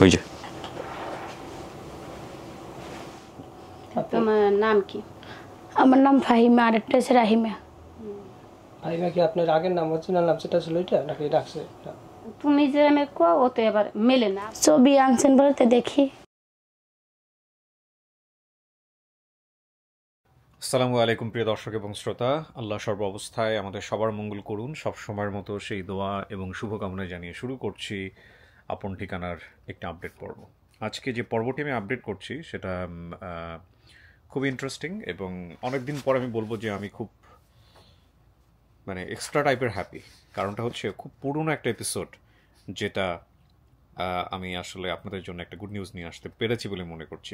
ওই যে। তোমার নাম কি? আমার নাম ফাহিমা, আরেকটা হচ্ছে রাহিমা। ফাহিমা কি আপনার আগের নাম, অরিজিনাল নাম সেটা ছিল এটা নাকি রাখছে? তুমি যে আমি কো ও তো এবার মেলে না। ছবি আনছেন বলতে দেখি। আসসালামু আলাইকুম প্রিয় দর্শক এবং শ্রোতা, আল্লাহ সর্ব অবস্থায় আমাদের সবার মঙ্গল করুন। সব সময়ের মতো সেই দোয়া এবং শুভকামনা জানিয়ে শুরু করছি আপন ঠিকানার একটা আপডেট পর্ব। আজকে যে পর্বটি আমি আপডেট করছি সেটা খুব ইন্টারেস্টিং এবং অনেক দিন পর আমি বলবো যে আমি খুব এক্সট্রা টাইপের হ্যাপি। কারণটা হচ্ছে খুব পুরনো একটা এপিসোড, যেটা আমি আসলে আপনাদের জন্য একটা গুড নিউজ নিয়ে আসতে পেরেছি বলে মনে করছি।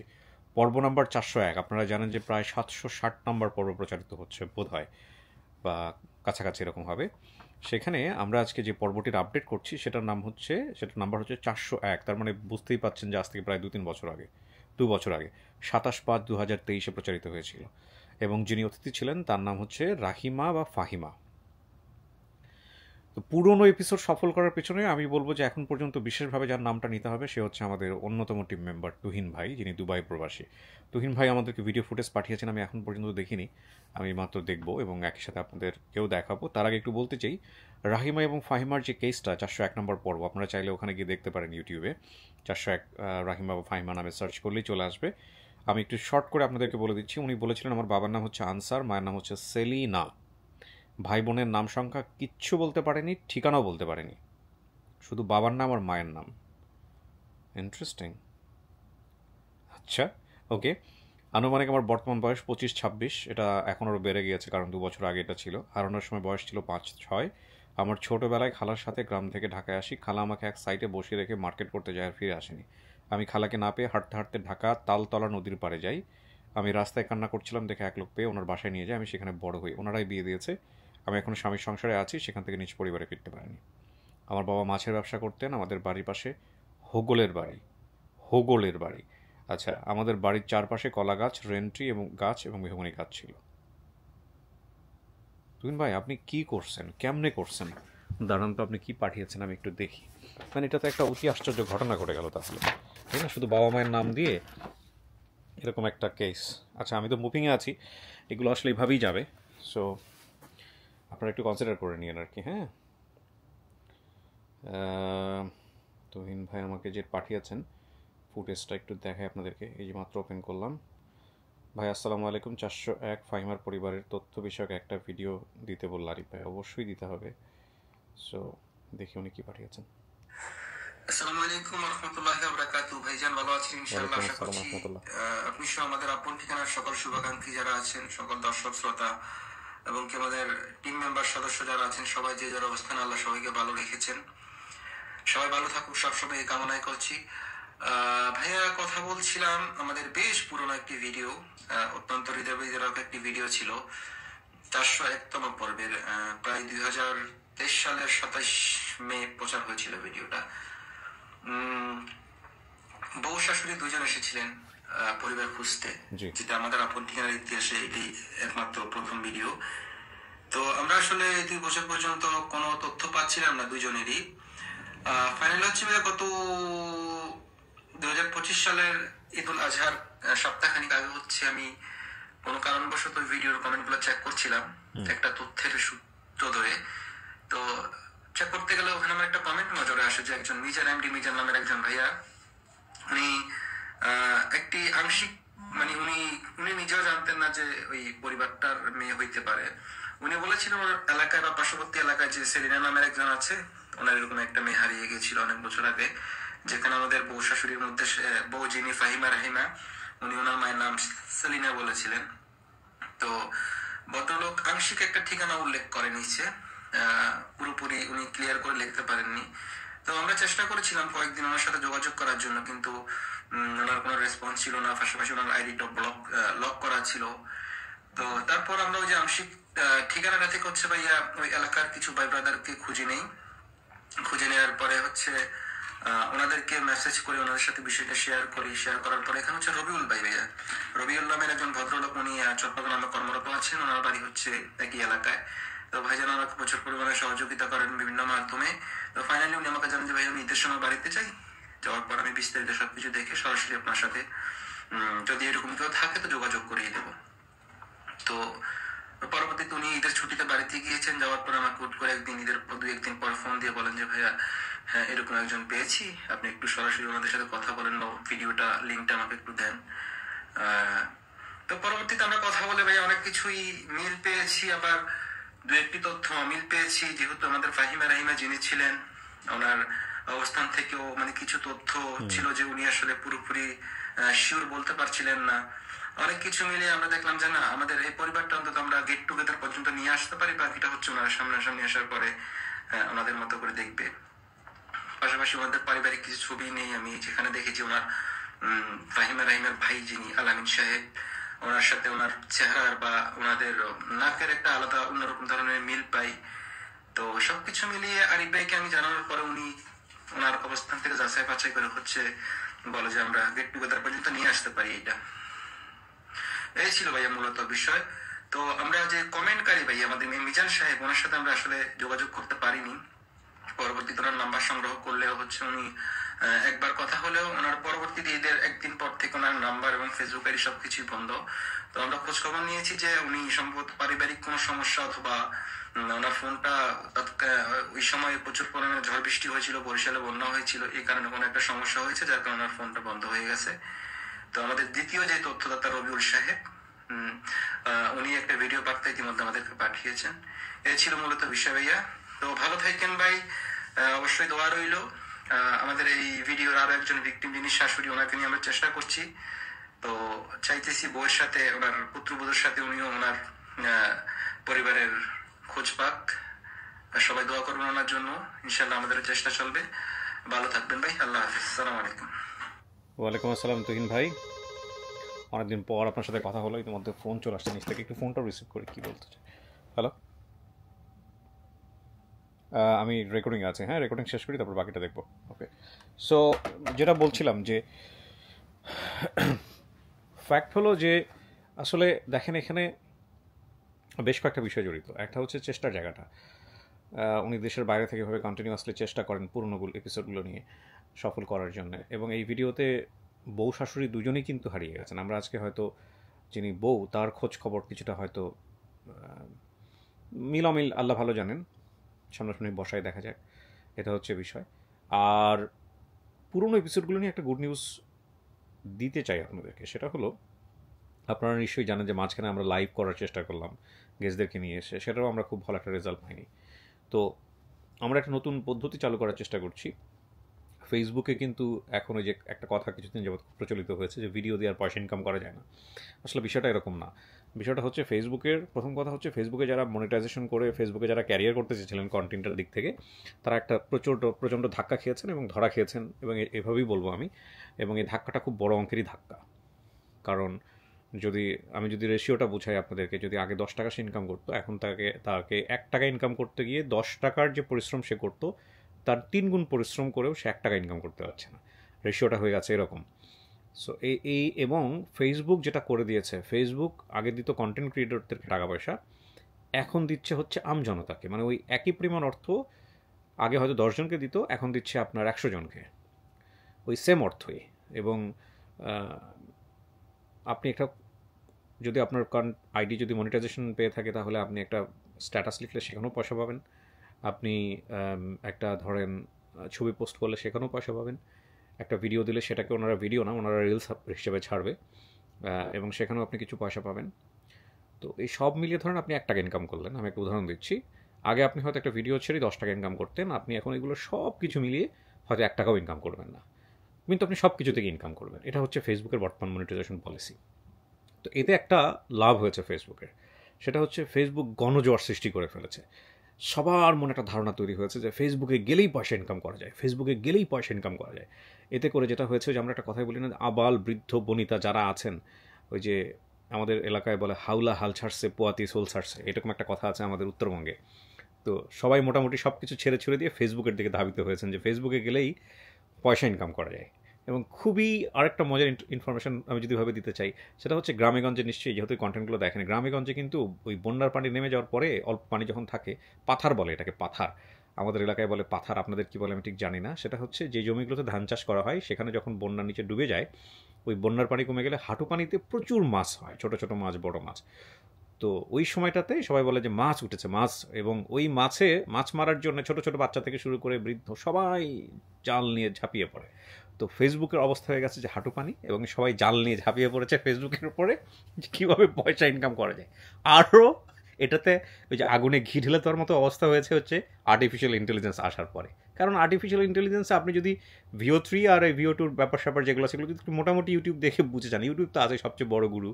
পর্ব নাম্বার 401। আপনারা জানেন যে প্রায় 760 নম্বর পর্ব প্রচারিত হচ্ছে বোধ হয়, বা কাছাকাছি এরকম হবে। সেখানে আমরা আজকে যে পর্বটির আপডেট করছি সেটার নাম্বার হচ্ছে 401। তার মানে বুঝতেই পাচ্ছেন যে আজ থেকে প্রায় 2 বছর আগে 27/5/2023 প্রচারিত হয়েছিল। এবং যিনি অতিথি ছিলেন তার নাম হচ্ছে রাহিমা বা ফাহিমা। তো পুরনো এপিসোড সফল করার পেছনে আমি বলবো যে এখন পর্যন্ত বিশেষভাবে যার নামটা নিতে হবে সে হচ্ছে আমাদের অন্যতম টিম মেম্বার তুহিন ভাই, যিনি দুবাই প্রবাসী। তুহিন ভাই আমাদেরকে ভিডিও ফুটেজ পাঠিয়েছেন, আমি এখন পর্যন্ত দেখিনি, আমি মাত্র দেখব এবং একই সাথে আপনাদেরকেও দেখাবো। তার আগে একটু বলতে চাই, রাহিমা এবং ফাহিমার যে কেসটা 401 নম্বর পর্ব, আপনারা চাইলে ওখানে গিয়ে দেখতে পারেন ইউটিউবে। 401 রাহিমা বা ফাহিমা নামে সার্চ করলেই চলে আসবে। আমি একটু শর্ট করে আপনাদেরকে বলে দিচ্ছি। উনি বলেছিলেন আমার বাবার নাম হচ্ছে আনসার, মায়ের নাম হচ্ছে সেলিনা। ভাই বোনের নাম সংখ্যা কিচ্ছু বলতে পারেনি, ঠিকানাও বলতে পারেনি, শুধু বাবার নাম আর মায়ের নাম। ইন্টারেস্টিং। আচ্ছা, ওকে। আনুমানিক আমার বর্তমান বয়স 25-26। এটা এখন আরও বেড়ে গিয়েছে, কারণ 2 বছর আগে এটা ছিল। হারানোর সময় বয়স ছিল 5-6। আমার ছোটোবেলায় খালার সাথে গ্রাম থেকে ঢাকায় আসি। খালা আমাকে এক সাইডে বসিয়ে রেখে মার্কেট করতে যায় আর ফিরে আসেনি। আমি খালাকে না পেয়ে হাঁটতে হাঁটতে ঢাকা তালতলা নদীর পাড়ে যাই। আমি রাস্তায় কান্না করছিলাম দেখে এক লোক পেয়ে ওনার বাসায় নিয়ে যায়। আমি সেখানে বড় হই, ওনারাই বিয়ে দিয়েছে। আমি এখন স্বামীর সংসারে আছি, সেখান থেকে নিজ পরিবারে ফিরতে পারিনি। আমার বাবা মাছের ব্যবসা করতেন। আমাদের বাড়ির পাশে হোগলের বাড়ি। আচ্ছা, আমাদের বাড়ির চারপাশে কলা গাছ, রেন্ট্রি এবং মেহগনি গাছ ছিল। তুহিন ভাই, আপনি কি করছেন, কেমনে করছেন? দাঁড়ান তো, আপনি কি পাঠিয়েছেন আমি একটু দেখি। এটা তো একটা অতি আশ্চর্য ঘটনা ঘটে গেল তাহলে, তাই না? শুধু বাবা মায়ের নাম দিয়ে এরকম একটা কেস। আচ্ছা, আমি তো মুভিংয়ে আছি, এগুলো আসলে এইভাবেই যাবে। সো আপনারা একটু কনসিডার করে নিন আর কি। হ্যাঁ, তুহিন ভাই আমাকে যে পাঠিয়েছেন ফুটেজটা একটু দেখাই আপনাদেরকে। এই যে মাত্র ওপেন করলাম। ভাই আসসালামু আলাইকুম, 401 ফাহিমার পরিবারের তথ্য বিষয়ক একটা ভিডিও দিতে বলল আরিফ ভাই। অবশ্যই দিতে হবে। সো দেখি উনি কি পাঠিয়েছেন। আসসালামু আলাইকুম ওয়া রাহমাতুল্লাহি ওয়া বারাকাতুহু। ভাইজান ভালো আছেন ইনশাআল্লাহ, আশা করছি। আপনি সহ আমাদের আপন ঠিকানার সকল শুভাকাঙ্ক্ষী যারা আছেন, সকল দর্শক শ্রোতা এবং কি আমাদের টিম মেম্বার সদস্য যারা আছেন, সবাই যে যার অবস্থানে আল্লাহ সবাইকে ভালো রেখেছেন। সবাই ভালো থাকুক সবসময় এই কামনাই করছি। ভাইয়া, কথা বলছিলাম আমাদের বেশ পুরনো একটি ভিডিও, অত্যন্ত হৃদয়বিদারক একটি ভিডিও ছিল 401তম পর্বের। প্রায় 2023 সালের 27 মে প্রচার হয়েছিল ভিডিওটা। বউ শাশুড়ি দুজন এসেছিলেন পরিবার খুঁজতে, যেটা আমাদের আপন ঠিকানার ইতিহাসে এটি একমাত্র প্রথম ভিডিও। তো আমরা আসলে 2 বছর পর্যন্ত কোনো তথ্য পাচ্ছিলাম না দুজনেরই। ফাইনাল হচ্ছে গত 2025 সালের ঈদুল আজহার সপ্তাহখানিক আগে হচ্ছে আমি কোনো কারণবশত ভিডিওর কমেন্টগুলো চেক করছিলাম একটা তথ্যের সূত্র ধরে। তো চেক করতে গেলে ওখানে আমার একটা কমেন্ট নজরে আসে যে একজন মিজান নামের একজন ভাইয়া, উনি একটি আংশিক উনি নিজেও জানতেন না যে ওই পরিবারটার মেয়ে হইতে পারে। উনি বলেছিলেন ওর এলাকায় বা পার্শ্ববর্তী এলাকায় যে সেলিনা নামের একজন আছে, ওনার এরকম একটা মেয়ে হারিয়ে গিয়েছিল অনেক বছর আগে। যেখানে আমাদের বউ শাশুড়ির মধ্যে বউ যিনি ফাহিমা রাহিমা, উনি ওনার মায়ের নাম সেলিনা বলেছিলেন। তো ভদ্রলোক আংশিক একটা ঠিকানা উল্লেখ করে নিচ্ছে, পুরোপুরি উনি ক্লিয়ার করে লিখতে পারেননি। তো আমরা চেষ্টা করেছিলাম কয়েকদিন ওনার সাথে যোগাযোগ করার জন্য, কিন্তু ওনার কোনো রেসপন্স ছিল না। পাশাপাশি ওনার আইডিটা লক করা ছিল। তো তারপর আমরা ওই যে আংশিক ঠিকানাটা থেকে হচ্ছে ভাইয়া ওই এলাকার কিছু ভাই ব্রাদারকে খুঁজে নেওয়ার পরে হচ্ছে ওনাদেরকে মেসেজ করে ওনাদের সাথে বিষয়টা শেয়ার করার পরে এখানে হচ্ছে রবিউল ভাইয়া, রবিউল নামের একজন ভদ্রলোক, উনি চট্টগ্রামে কর্মরত আছেন। ওনার বাড়ি হচ্ছে একই এলাকায়। তো ভাইজান আমাকে প্রচুর পরিমাণে সহযোগিতা করেন বিভিন্ন মাধ্যমে। তো ফাইনালি উনি আমাকে জানেন যে ভাই আমি ঈদের সময় বাড়িতে চাই, যাওয়ার পর আমি বিস্তারিত সবকিছু দেখে সরাসরি আপনার সাথে যদি এরকম কেউ থাকে তো যোগাযোগ করিয়ে দেবো। তো পরবর্তীতে উনি ঈদের ছুটিতে বাড়িতে গিয়েছেন, যাওয়ার পর আমাকে হুট করে ঈদের 2-1 দিন পর ফোন দিয়ে বলেন যে ভাইয়া হ্যাঁ এরকম একজন পেয়েছি, আপনি একটু সরাসরি ওনাদের সাথে কথা বলেন, ভিডিওটা লিঙ্কটা আমাকে একটু দেন। তো পরবর্তীতে আমরা কথা বলে ভাইয়া অনেক কিছুই মিল পেয়েছি, আবার 2-1টি তথ্য অমিল পেয়েছি। যেহেতু আমাদের ফাহিমা রাহিমা যিনি ছিলেন, ওনার অবস্থান থেকেও মানে কিছু তথ্য ছিল যে উনি আসলে পুরোপুরি শিওর বলতে পারছিলেন না। অনেক কিছু মিলিয়ে আমরা দেখলাম যে না, আমাদের এই পরিবারটা অন্তত আমরা গেট টুগেদার পর্যন্ত নিয়ে আসতে পারি, বাকিটা হচ্ছে ওনারা সামনাসামনি আসার পরে ওনাদের মতো করে দেখবে। পাশাপাশি ওনাদের পারিবারিক কিছু ছবি নেই আমি, যেখানে দেখেছি ওনার ফাহিমা রাহিমের ভাই যিনি আলামিন সাহেব, ওনার সাথে ওনার চেহারার বা ওনাদের নাকের একটা আলাদা অন্যরকম ধরনের মিল পাই। তো সবকিছু মিলিয়ে আরিফ ভাইকে আমি জানানোর পরে উনি ওনার অবস্থান থেকে যাচাই বাছাই করে হচ্ছে বলে যে আমরা গেট টুগেদার পর্যন্ত নিয়ে আসতে পারি। এই ছিল ভাইয়া মূলত বিষয়। তো আমরা যে কমেন্টকারী ভাই আমাদের মিজান সাহেব, ওনার সাথে আমরা আসলে যোগাযোগ করতে পারিনি। পরবর্তীতে ওনার নাম্বার সংগ্রহ করলেও হচ্ছে উনি একবার কথা হলেও ওনার পরবর্তীতে ঈদের 1 দিন পর থেকে ওনার নাম্বার এবং ফেসবুক আইডি সবকিছুই বন্ধ। তো আমরা খোঁজ খবর নিয়েছি যে উনি সম্ভবত পারিবারিক কোনো সমস্যা অথবা ওনার ফোনটা ওই সময় প্রচুর পরিমাণে ঝড় বৃষ্টি হয়েছিল, বরিশালে বন্যা হয়েছিল, এই কারণে কোনো একটা সমস্যা হয়েছে যার কারণে ওনার ফোনটা বন্ধ হয়ে গেছে। তো আমাদের দ্বিতীয় যে তথ্যদাতা রবিউল সাহেব, উনি একটা ভিডিও বার্তা ইতিমধ্যে আমাদেরকে পাঠিয়েছেন। এই ছিল মূলত বিষয় ভাইয়া। তো ভালো থাকেন ভাই, অবশ্যই দোয়া রইল। আমাদের এই ভিডিওর আরো একজন ভিকটিম যিনি শাশুড়ি, ওনাকে নিয়ে আমরা চেষ্টা করছি। তো চাইতেছি বউয়ের সাথে, ওনার পুত্রবধূর সাথে উনিও ওনার পরিবারের খোঁজ পাক। সবাই দোয়া করবেন ওনার জন্য, ইনশাল্লাহ আমাদের চেষ্টা চলবে। ভালো থাকবেন ভাই, আল্লাহ হাফিজ, আসসালামু আলাইকুম। ওয়ালাইকুম আসসালাম তুহিন ভাই, অনেকদিন পর আপনার সাথে কথা হলো। ইতিমধ্যে ফোন চলে আসছে নিচ থেকে, একটু ফোনটা রিসিভ করি, কী বলতে চাই। হ্যালো, আমি রেকর্ডিং আছে, হ্যাঁ রেকর্ডিং শেষ করি তারপর বাকিটা দেখবো। ওকে, সো যেটা বলছিলাম যে ফ্যাক্ট হলো যে আসলে দেখেন এখানে বেশ কয়েকটা বিষয় জড়িত। একটা হচ্ছে চেষ্টার জায়গাটা, উনি দেশের বাইরে থেকে এভাবে কন্টিনিউয়াসলি চেষ্টা করেন পুরোনো এপিসোডগুলো নিয়ে সফল করার জন্য, এবং এই ভিডিওতে বউ শাশুড়ি দুজনেই কিন্তু হারিয়ে গেছেন। আমরা আজকে হয়তো যিনি বউ তার খোঁজ খবর কিছুটা হয়তো মিল অমিল আল্লাহ ভালো জানেন, সামনাসামনি বসায় দেখা যাক, এটা হচ্ছে বিষয়। আর পুরনো এপিসোডগুলো নিয়ে একটা গুড নিউজ দিতে চাই আপনাদেরকে। সেটা হলো, আপনারা নিশ্চয়ই জানেন যে মাঝখানে আমরা লাইভ করার চেষ্টা করলাম গেস্টদেরকে নিয়ে এসে, সেটাও আমরা খুব ভালো একটা রেজাল্ট পাইনি। তো আমরা একটা নতুন পদ্ধতি চালু করার চেষ্টা করছি। ফেসবুকে কিন্তু এখন ওই যে একটা কথা কিছুদিন যাবত প্রচলিত হয়েছে যে ভিডিও দিয়ে আর পয়সা ইনকাম করা যায় না। আসলে বিষয়টা এরকম না। বিষয়টা হচ্ছে ফেসবুকের প্রথম কথা হচ্ছে, ফেসবুকে যারা মনিটাইজেশন করে ফেসবুকে যারা ক্যারিয়ার করতে চেয়েছিলেন কন্টেন্টের দিক থেকে, তারা একটা প্রচণ্ড ধাক্কা খেয়েছেন এবং ধরা খেয়েছেন, এবং এভাবেই বলবো আমি। এবং এই ধাক্কাটা খুব বড় অঙ্কেরই ধাক্কা। কারণ আমি যদি রেশিওটা বুঝাই আপনাদেরকে, যদি আগে 10 টাকা সে ইনকাম করতো, এখন তাকে 1 টাকা ইনকাম করতে গিয়ে 10 টাকার যে পরিশ্রম সে করতো তার 3 গুণ পরিশ্রম করেও সে 1 টাকা ইনকাম করতে পারছে না। রেশিওটা হয়ে গেছে এরকম। সো এবং ফেসবুক যেটা করে দিয়েছে, ফেসবুক আগে দিত কন্টেন্ট ক্রিয়েটরদেরকে টাকা পয়সা, এখন দিচ্ছে হচ্ছে আমজনতাকে। মানে ওই একই পরিমাণ অর্থ আগে হয়তো 10 জনকে দিত, এখন দিচ্ছে আপনার 100 জনকে, ওই সেম অর্থই। এবং আপনি একটা যদি আপনার আইডি যদি মনিটাইজেশন পেয়ে থাকে, তাহলে আপনি একটা স্ট্যাটাস লিখলে সেখানেও পয়সা পাবেন। আপনি একটা ধরেন ছবি পোস্ট করলে সেখানেও পয়সা পাবেন। একটা ভিডিও দিলে সেটাকে ওনারা ভিডিও না, ওনারা রিলস হিসেবে ছাড়বে, এবং সেখানেও আপনি কিছু পয়সা পাবেন। তো এই সব মিলিয়ে ধরেন আপনি 1 টাকা ইনকাম করলেন। আমি একটা উদাহরণ দিচ্ছি। আগে আপনি হয়তো একটা ভিডিও ছেড়ে 10 টাকা ইনকাম করতেন, আপনি এখন এগুলো সব কিছু মিলিয়ে হয়তো 1 টাকাও ইনকাম করবেন না, কিন্তু আপনি সব কিছু থেকে ইনকাম করবেন। এটা হচ্ছে ফেসবুকের বর্তমান মনিটাইজেশন পলিসি। তো এতে একটা লাভ হয়েছে ফেসবুকের, সেটা হচ্ছে ফেসবুক গণজোয়ার সৃষ্টি করে ফেলেছে। সবার মনে একটা ধারণা তৈরি হয়েছে যে ফেসবুকে গেলেই পয়সা ইনকাম করা যায়, ফেসবুকে গেলেই পয়সা ইনকাম করা যায়। এতে করে যেটা হয়েছে যে আমরা একটা কথাই বলি না, আবাল বৃদ্ধ বনিতা যারা আছেন, ওই যে আমাদের এলাকায় বলে হাউলা হাল ছাড়ছে পোয়াতি সোল ছাড়ছে, এরকম একটা কথা আছে আমাদের উত্তরবঙ্গে। তো সবাই মোটামুটি সব কিছু ছেড়ে দিয়ে ফেসবুকের দিকে ধাবিত হয়েছেন যে ফেসবুকে গেলেই পয়সা ইনকাম করা যায়। এবং খুবই আরেকটা মজার ইনফরমেশন আমি যদি ভাবে দিতে চাই, সেটা হচ্ছে গ্রামেগঞ্জে নিশ্চয়ই যেহেতু কন্টেন্টগুলো দেখেন, গ্রামেগঞ্জে কিন্তু ওই বন্যার পানি নেমে যাওয়ার পরে অল্প পানি যখন থাকে, পাথার বলে এটাকে, পাথার, আমাদের এলাকায় বলে পাথার, আপনাদের কি বলে আমি ঠিক জানি না। সেটা হচ্ছে যে জমিগুলোতে ধান চাষ করা হয় সেখানে যখন বন্যার নিচে ডুবে যায়, ওই বন্যার পানি কমে গেলে হাঁটু পানিতে প্রচুর মাছ হয়, ছোট ছোট মাছ, বড় মাছ। তো ওই সময়টাতে সবাই বলে যে মাছ উঠেছে, মাছ, এবং ওই মাছ মারার জন্য ছোট ছোট বাচ্চা থেকে শুরু করে বৃদ্ধ সবাই জাল নিয়ে ঝাঁপিয়ে পড়ে। তো ফেসবুকের অবস্থা হয়ে গেছে যে হাঁটু পানি, এবং সবাই জাল নিয়ে ঝাঁপিয়ে পড়েছে ফেসবুকের উপরে যে কীভাবে পয়সা ইনকাম করা যায়। আরও এটাতে ওই যে আগুনে ঘি ঢেলে দেওয়ার মতো অবস্থা হয়েছে হচ্ছে আর্টিফিশিয়াল ইন্টেলিজেন্স আসার পরে। কারণ আর্টিফিশিয়াল ইন্টেলিজেন্সে আপনি যদি VO3 আর এই VO2 ব্যাপার স্যাপার যেগুলো সেগুলো যদি একটু মোটামুটি ইউটিউব দেখে বুঝে যান, ইউটিউব তো আছে সবচেয়ে বড় গুরু,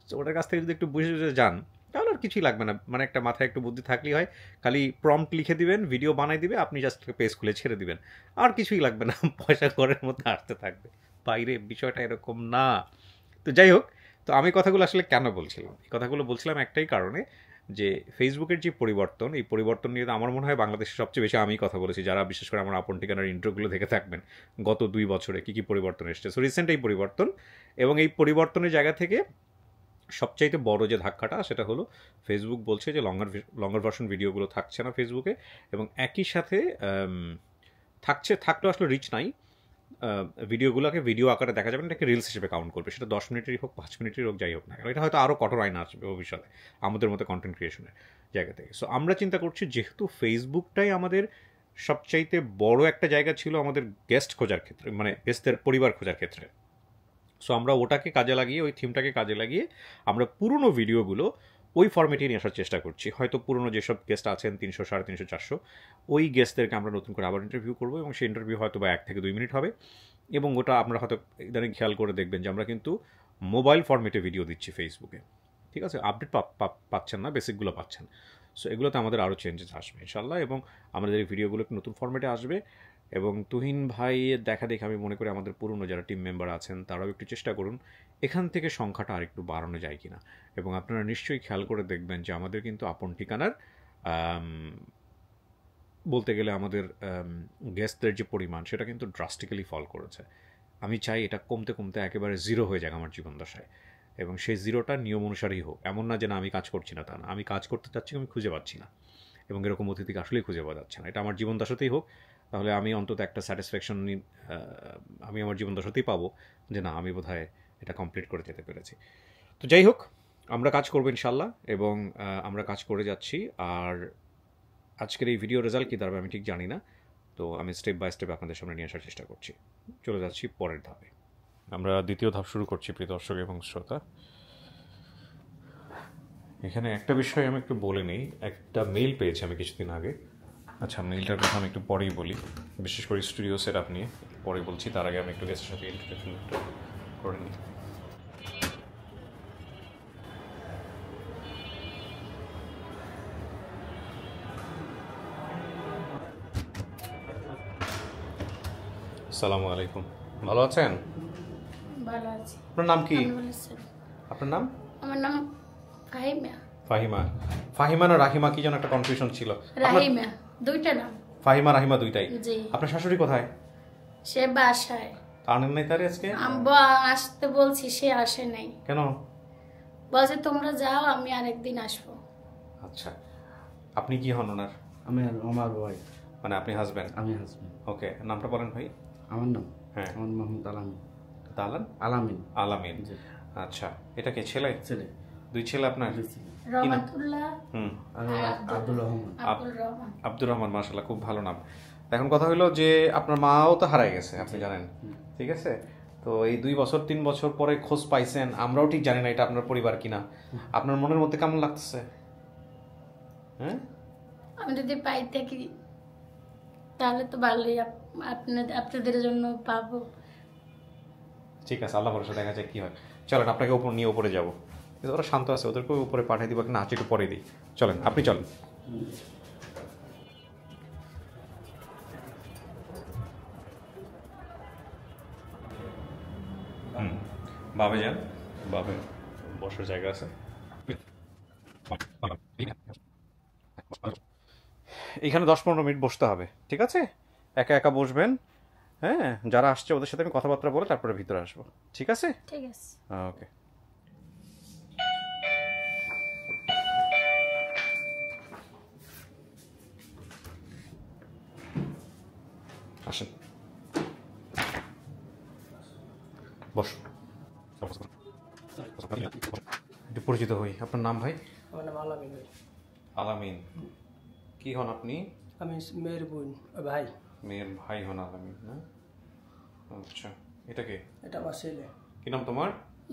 তো ওটার কাছ থেকে যদি একটু বুঝে যান তাহলে আর কিছুই লাগবে না। মানে একটা মাথায় একটু বুদ্ধি থাকলেই হয়, খালি প্রম্পট লিখে দিবেন, ভিডিও বানাই দিবে, আপনি জাস্ট পেজ খুলে ছেড়ে দিবেন, আর কিছুই লাগবে না, পয়সা ঘরের মধ্যে আসতে থাকবে। বাইরে বিষয়টা এরকম না। তো যাই হোক, তো আমি কথাগুলো আসলে কেন বলছিলাম, এই কথাগুলো বলছিলাম একটাই কারণে, যে ফেসবুকের যে পরিবর্তন, এই পরিবর্তন নিয়ে আমার মনে হয় বাংলাদেশে সবচেয়ে বেশি আমি কথা বলেছি, যারা বিশেষ করে আমার আপন ঠিকানার ইন্ট্রোগুলো দেখে থাকবেন গত 2 বছরে কী কী পরিবর্তন এসছে। সো রিসেন্ট এই পরিবর্তন, এবং এই পরিবর্তনের জায়গা থেকে সবচাইতে বড় যে ধাক্কাটা সেটা হলো ফেসবুক বলছে যে লঙ্গার ভার্সন ভিডিওগুলো থাকছে না ফেসবুকে, এবং একই সাথে থাকলেও আসলে রিচ নাই, ভিডিওগুলোকে ভিডিও আকারে দেখা যাবে না, এটাকে রিলস হিসেবে কাউন্ট করবে, সেটা 10 মিনিটেরই হোক, 5 মিনিটেরই হোক, যাই হোক না, এটা হয়তো আরও কঠোর আইন আসবে ভবিষ্যতে আমাদের মতো কন্টেন্ট ক্রিয়েশনের জায়গা থেকে। সো আমরা চিন্তা করছি যেহেতু ফেসবুকটাই আমাদের সবচাইতে বড় একটা জায়গা ছিল আমাদের গেস্ট খোঁজার ক্ষেত্রে, মানে গেস্টদের পরিবার খোঁজার ক্ষেত্রে, সো আমরা ওটাকে কাজে লাগিয়ে, ওই থিমটাকে কাজে লাগিয়ে আমরা পুরনো ভিডিওগুলো ওই ফরম্যাটে নিয়ে আসার চেষ্টা করছি। হয়তো পুরনো যেসব গেস্ট আছেন 300, 350, 400, ওই গেস্টদেরকে আমরা নতুন করে আবার ইন্টারভিউ করবো, এবং সেই ইন্টারভিউ হয়তো বা 1 থেকে 2 মিনিট হবে, এবং ওটা আপনারা হয়তো ইদানিং খেয়াল করে দেখবেন যে আমরা কিন্তু মোবাইল ফরম্যাটে ভিডিও দিচ্ছি ফেসবুকে, ঠিক আছে? আপডেট পাচ্ছেন না, বেসিকগুলো পাচ্ছেন। সো এগুলোতে আমাদের আরও চেঞ্জেস আসবে ইনশাল্লাহ, এবং আমাদের এই ভিডিওগুলো নতুন ফরম্যাটে আসবে। এবং তুহিন ভাইয়ের দেখা দেখে আমি মনে করি আমাদের পুরনো যারা টিম মেম্বার আছেন তারাও একটু চেষ্টা করুন এখান থেকে সংখ্যাটা আর একটু বাড়ানো যায় কিনা। এবং আপনারা নিশ্চয়ই খেয়াল করে দেখবেন যে আমাদের কিন্তু আপন ঠিকানার বলতে গেলে আমাদের গেস্টদের যে পরিমাণ সেটা কিন্তু ড্রাস্টিক্যালি ফল করেছে। আমি চাই এটা কমতে কমতে একেবারে 0 হয়ে যাক আমার জীবন দশায়, এবং সেই 0টা নিয়ম অনুসারেই হোক। এমন না যে না আমি কাজ করছি না, তা না, আমি কাজ করতে চাচ্ছি, আমি খুঁজে পাচ্ছি না, এবং এরকম অতিথিকে আসলেই খুঁজে পাওয়া যাচ্ছে না। এটা আমার জীবন দশাতেই হোক, তাহলে আমি অন্তত একটা স্যাটিসফ্যাকশন আমি আমার জীবন দশাতেই পাবো যে না, আমি বোধহয় এটা কমপ্লিট করে যেতে পেরেছি। তো যাই হোক, আমরা কাজ করবো ইনশাল্লাহ, এবং আমরা কাজ করে যাচ্ছি। আর আজকের এই ভিডিও রেজাল্ট কী দাঁড়াবে আমি ঠিক জানি না, তো আমি স্টেপ বাই স্টেপ আপনাদের সামনে নিয়ে আসার চেষ্টা করছি। চলে যাচ্ছি পরের ধাপে। আমরা দ্বিতীয় ধাপ শুরু করছি প্রিয় দর্শক এবং শ্রোতা। এখানে একটা বিষয় আমি একটু বলে নিই, একটা মেইল পেয়েছি আমি কিছুদিন আগে। আচ্ছা, মেইলটার কথা আমি একটু পরেই বলি, বিশেষ করে স্টুডিও সেট আপ নিয়ে পরে বলছি। তার আগে আমি একটু গেস্টের সাথে ইন্ট্রোডাকশন করে নিই। আসসালামু আলাইকুম, ভালো আছেন? ভালো আছি। আপনার নাম কি? আপনার নাম? আমার নাম ফাহিমা। ফাহিমা। ফাহিমা না রাহিমা কি যেন একটা কনফিউশন ছিল। রাহিমা, দুইটা নাম। ফাহিমা রাহিমা দুইটাই? জি। আপনার শাশুড়ি কোথায়? সে বাসায়। আনেন নাই তারে আজকে? আসতে বলছি, সে আসে নাই। কেন? বলছে তোমরা যাও, আমি আরেকদিন আসবো। আচ্ছা, আপনি কি হন ওনার? আমি আমার ভাই। মানে আপনি হাজবেন্ড? আমি হাজবেন্ড। ওকে, নামটা বলেন ভাই। আমার নাম? হ্যাঁ। আমার মোহাম্মদ আলামিন। দালান? আলামিন। আলামিন। আচ্ছা, এটা কি ছেলে? ছেলে। 2 ছেলে আপনার? রহমাতুল্লাহ। আব্দুল রহমান। আব্দুর রহমান, মাশাআল্লাহ, খুব ভালো নাম। এখন কথা হলো যে আপনার মাও তো হারাই গেছে, আপনি জানেন, ঠিক আছে? তো এই 2 বছর 3 বছর পরে খোঁজ পাইছেন, আমরাও ঠিক জানি না এটা আপনার পরিবার কিনা। আপনার মনের মধ্যে কেমন লাগতেছে? হ্যাঁ, আমি যদি পাই থাকি তাহলে তো ভালোই, আপনাদের জন্য পাবো। ঠিক আছে, আল্লাহ ভরসা, দেখা যায় কি হয়। চলেন আপনাকে নিয়ে উপরে যাবো। ওরা শান্ত আছে, ওদেরকে উপরে পাঠিয়ে দিব না, একটু পরে দিই। চলেন, আপনি চলেন। বাবে যান, বাবে বসার জায়গা আছে। এখানে 10-15 মিনিট বসতে হবে, ঠিক আছে? একা একা বসবেন, হ্যাঁ? যারা আসছে ওদের সাথে আমি কথাবার্তা বলে তারপরে ভিতরে আসবো, ঠিক আছে? ঠিক আছে। ওকে। বস, একটু পরিচিত হই। আপনার নাম ভাই? আমার নাম আলামিন ভাই। আলামিন। কি হন আপনি? আমি মেয়ের বোন ভাই। মেয়ের ভাই হন আলামিন না? আচ্ছা, এটা কে? এটা আমার ছেলে। কি নাম তোমার?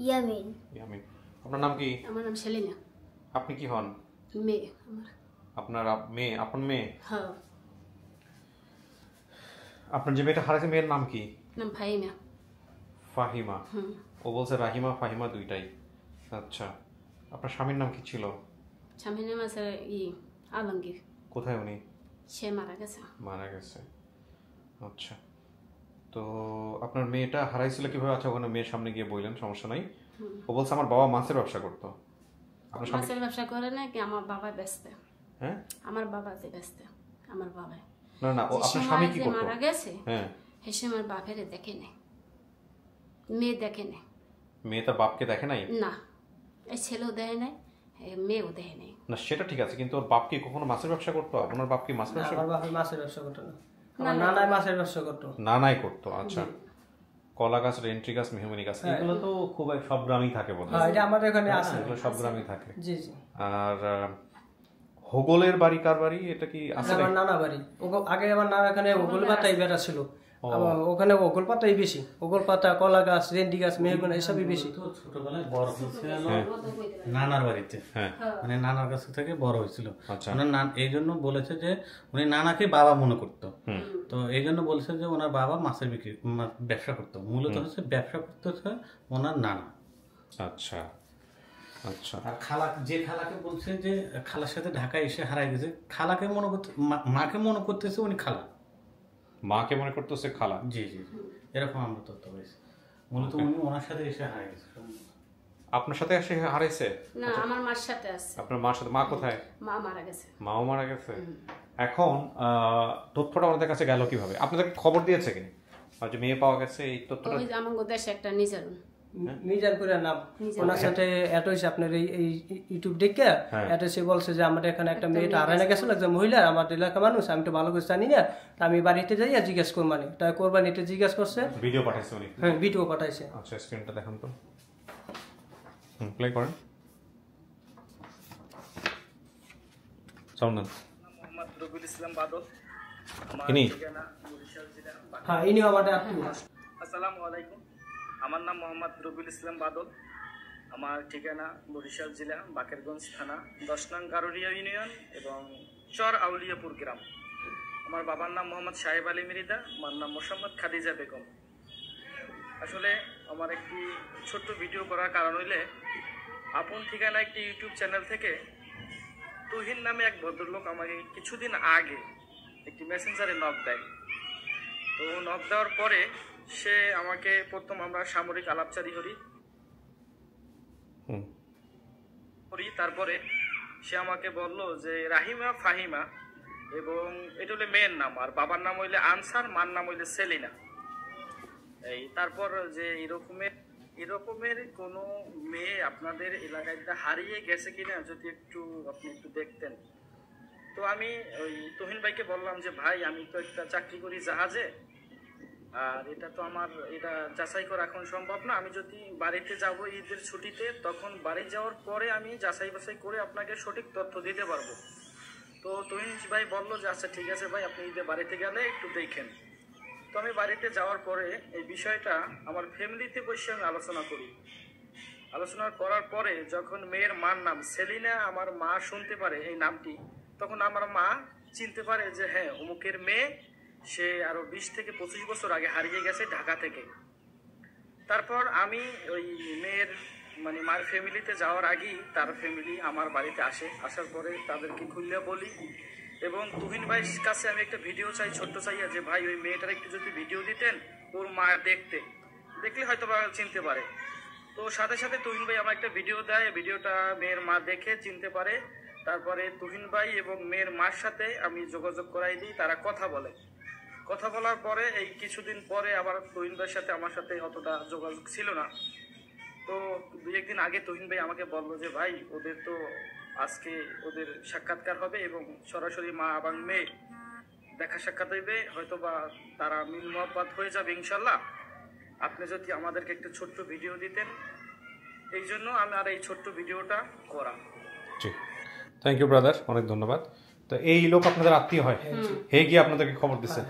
ইয়ামিন। ইয়ামিন। আপনার নাম কি? আমার নাম সেলিনা। আপনি কি হন? মেয়ে আমার। আপনার মেয়ে? আপন মেয়ে? হ্যাঁ। আপনার যে মেয়েটা হারাইছে মেয়ের নাম কি? নাম ফাহিমা। ফাহিমা। ও বলছে রাহিমা ফাহিমা দুইটাই। আচ্ছা, আপনার স্বামীর নাম কি ছিল? স্বামীর নাম আছে আলমগীর। কোথায় উনি? সে মারা গেছে। মারা গেছে। আচ্ছা, তো আপনার মেয়েটা হারাইছিল কিভাবে? আচ্ছা, ওখানে মেয়ের সামনে গিয়ে বললেন, সমস্যা নাই। ও বলছে আমার বাবা মাছের ব্যবসা করতো। আপনার স্বামী মাছের ব্যবসা করে না কি? আমার বাবা ব্যস্ত। হ্যাঁ, আমার বাবা যে ব্যস্ত। আমার বাবা না না, ও আপনার স্বামী কি করতো? মারা গেছে। হ্যাঁ, সে সময় বাপের দেখে নেই, মেয়ে দেখে নেই। মেয়ে তার বাপকে দেখে নাই? না, এই ছেলেও দেয় নাই, মেয়েও দেয় নাই। না, সেটা ঠিক আছে, কিন্তু ওর বাপ কি কখনো মাছের ব্যবসা করতো? আপনার বাপ কি মাছের ব্যবসা? আমার বাবা মাছের ব্যবসা করতো না, আমার নানাই মাছের ব্যবসা করতো। নানাই করতো। আচ্ছা, কলা গাছ, রেন্ট্রি গাছ, মেহমনি গাছ, এগুলো তো খুব সব গ্রামেই থাকে বোধ হয়। হ্যাঁ, এটা আমাদের এখানে আছে, এগুলো সব গ্রামেই থাকে। জি জি। আর হোগলের বাড়ি কার বাড়ি? এটা কি আছে? আমার নানা বাড়ি। আগে আমার নানা এখানে ওগল পাতাই বেটা ছিল, ওখানে ওগল পাতাই বেশি। ওগল পাতা, কলা গাছ, রেন্ডি গাছ, মেহগনি এসবই বেশি। ছোটবেলায় বড় হয়েছিল নানার বাড়িতে, মানে নানার কাছ থেকে বড় হয়েছিল। এই জন্য বলেছে যে উনি নানাকে বাবা মনে করতো, তো এই জন্য বলেছে যে ওনার বাবা মাছের ব্যবসা করতো। মূলত হচ্ছে ব্যবসা করতে হচ্ছে ওনার নানা। আচ্ছা আচ্ছা। আর যে খালাকে বলছে যে খালার সাথে ঢাকায় এসে হারাই গেছে, খালাকে মনে করতে, মাকে মনে করতেছে উনি খালা, মাকে মনে করতেছে খালা। জি জি, এরকম আমরা তথ্য পেয়েছি। মূলত উনি ওনার সাথে এসে হারাই গেছে। আপনার সাথে এসে হারাইছে? না, আমার মার সাথে আছে। আপনার মার সাথে? মা কোথায়? মা মারা গেছে। মাও মারা গেছে। এখন তথ্যটা আমাদের কাছে গেল কিভাবে? আপনাদেরকে খবর দিয়েছে কি যে মেয়ে পাওয়া গেছে? এই তথ্যটা ওই যে আমার দেশে একটা নিজের মির্জারপুরের নাম, ওনার সাথে এত হয়েছে আপনার এই ইউটিউব দেখে এত সে বলছে যে আমাদের এখানে একটা মেয়েটা হারানো গেছিল, একজন মহিলা, আমার এলাকা মানুষ, আমি তো ভালো করে জানি না, আমি বাড়িতে যাই আর জিজ্ঞেস করবানি, তাই কোরবানিতে জিজ্ঞেস করছে। ভিডিও পাঠাইছে উনি? হ্যাঁ, ভিডিও পাঠাইছে। আচ্ছা, স্ক্রিনটা দেখান তো, প্লে করেন, সাউন্ড দেন। মোহাম্মদ রবিউল ইসলাম বাদল। ইনি? হ্যাঁ, ইনি আমাদের আত্মীয়। আসসালামু আলাইকুম, আমার নাম মোহাম্মদ রবিউল ইসলাম বাদল। আমার ঠিকানা বরিশাল জেলা বাকেরগঞ্জ থানা 10 নং গারুরিয়া ইউনিয়ন এবং চর আউলিয়াপুর গ্রাম। আমার বাবার নাম মোহাম্মদ সাহেব আলী মিরিদা, আমার নাম মোহাম্মদ খাদিজা বেগম। আসলে আমার একটি ছোট্ট ভিডিও করার কারণ হইলে আপন ঠিকানা একটি ইউটিউব চ্যানেল থেকে তুহিন নামে এক ভদ্রলোক আমাকে কিছুদিন আগে একটি মেসেঞ্জারে নক দেয়। তো নক দেওয়ার পরে সে আমাকে প্রথম আমরা সামরিক আলাপচারি করি, তারপরে সে আমাকে বলল যে রাহিমা ফাহিমা, এবং এটা হলে মেয়ের নাম, আর বাবার নাম হইলে আনসার, মার নাম হইলে সেলিনা। এই তারপর যে এরকমের কোনো মেয়ে আপনাদের এলাকায় হারিয়ে গেছে কিনা যদি আপনি একটু দেখতেন। তো আমি ওই তুহিন ভাইকে বললাম যে ভাই, আমি তো একটা চাকরি করি জাহাজে, আর এটা তো আমার এটা যাচাই করা এখন সম্ভব না। আমি যদি বাড়িতে যাব ঈদের ছুটিতে, তখন বাড়ি যাওয়ার পরে আমি যাচাই বাছাই করে আপনাকে সঠিক তথ্য দিতে পারবো। তো তুহিন ভাই বললো যে আচ্ছা ঠিক আছে ভাই, আপনি ঈদে বাড়িতে গেলে একটু দেখেন। তো আমি বাড়িতে যাওয়ার পরে এই বিষয়টা আমার ফ্যামিলিতে বসে আমি আলোচনা করার পরে যখন মেয়ের মার নাম সেলিনা আমার মা শুনতে পারে এই নামটি, তখন আমার মা চিনতে পারে যে হ্যাঁ, অমুকের মেয়ে, সে আরো 20 থেকে 25 বছর আগে হারিয়ে গেছে ঢাকা থেকে। তারপর আমি ওই মেয়ের মানে মার ফ্যামিলিতে যাওয়ার আগেই তার ফ্যামিলি আমার বাড়িতে আসার পরে তাদেরকে খুললে বলি, এবং তুহিন ভাইয়ের কাছে আমি একটা ভিডিও চাই, ছোট্ট চাইয়া, যে ভাই ওই মেয়েটার একটু যদি ভিডিও দিতেন, ওর মা দেখলে হয়তো বা চিনতে পারে। তো সাথে সাথে তুহিন ভাই আমার একটা ভিডিও দেয়, ভিডিওটা মেয়ের মা দেখে চিনতে পারে। তারপরে তুহিন ভাই এবং মেয়ের মার সাথে আমি যোগাযোগ করাই দিই, তারা কথা বলার পরে এই কিছুদিন পরে আবার তুহিন ভাইয়ের সাথে আমার সাথে অতটা যোগাযোগ ছিল না। তো 2-1 দিন আগে তুহিন ভাই আমাকে বললো যে ভাই, ওদের তো আজকে ওদের সাক্ষাৎকার হবে এবং সরাসরি মা এবং মেয়ে দেখা সাক্ষাৎ হইবে, হয়তো বা তারা মিল মহব্বত হয়ে যাবে ইনশাল্লাহ। আপনি যদি আমাদেরকে একটু ছোট্ট ভিডিও দিতেন, এই জন্য আমার এই ছোট্ট ভিডিওটা করা। জি, থ্যাংক ইউ ব্রাদার, অনেক ধন্যবাদ। তো এই লোক আপনাদের আত্মীয় হয়, হে গিয়ে আপনাদেরকে খবর দিচ্ছে?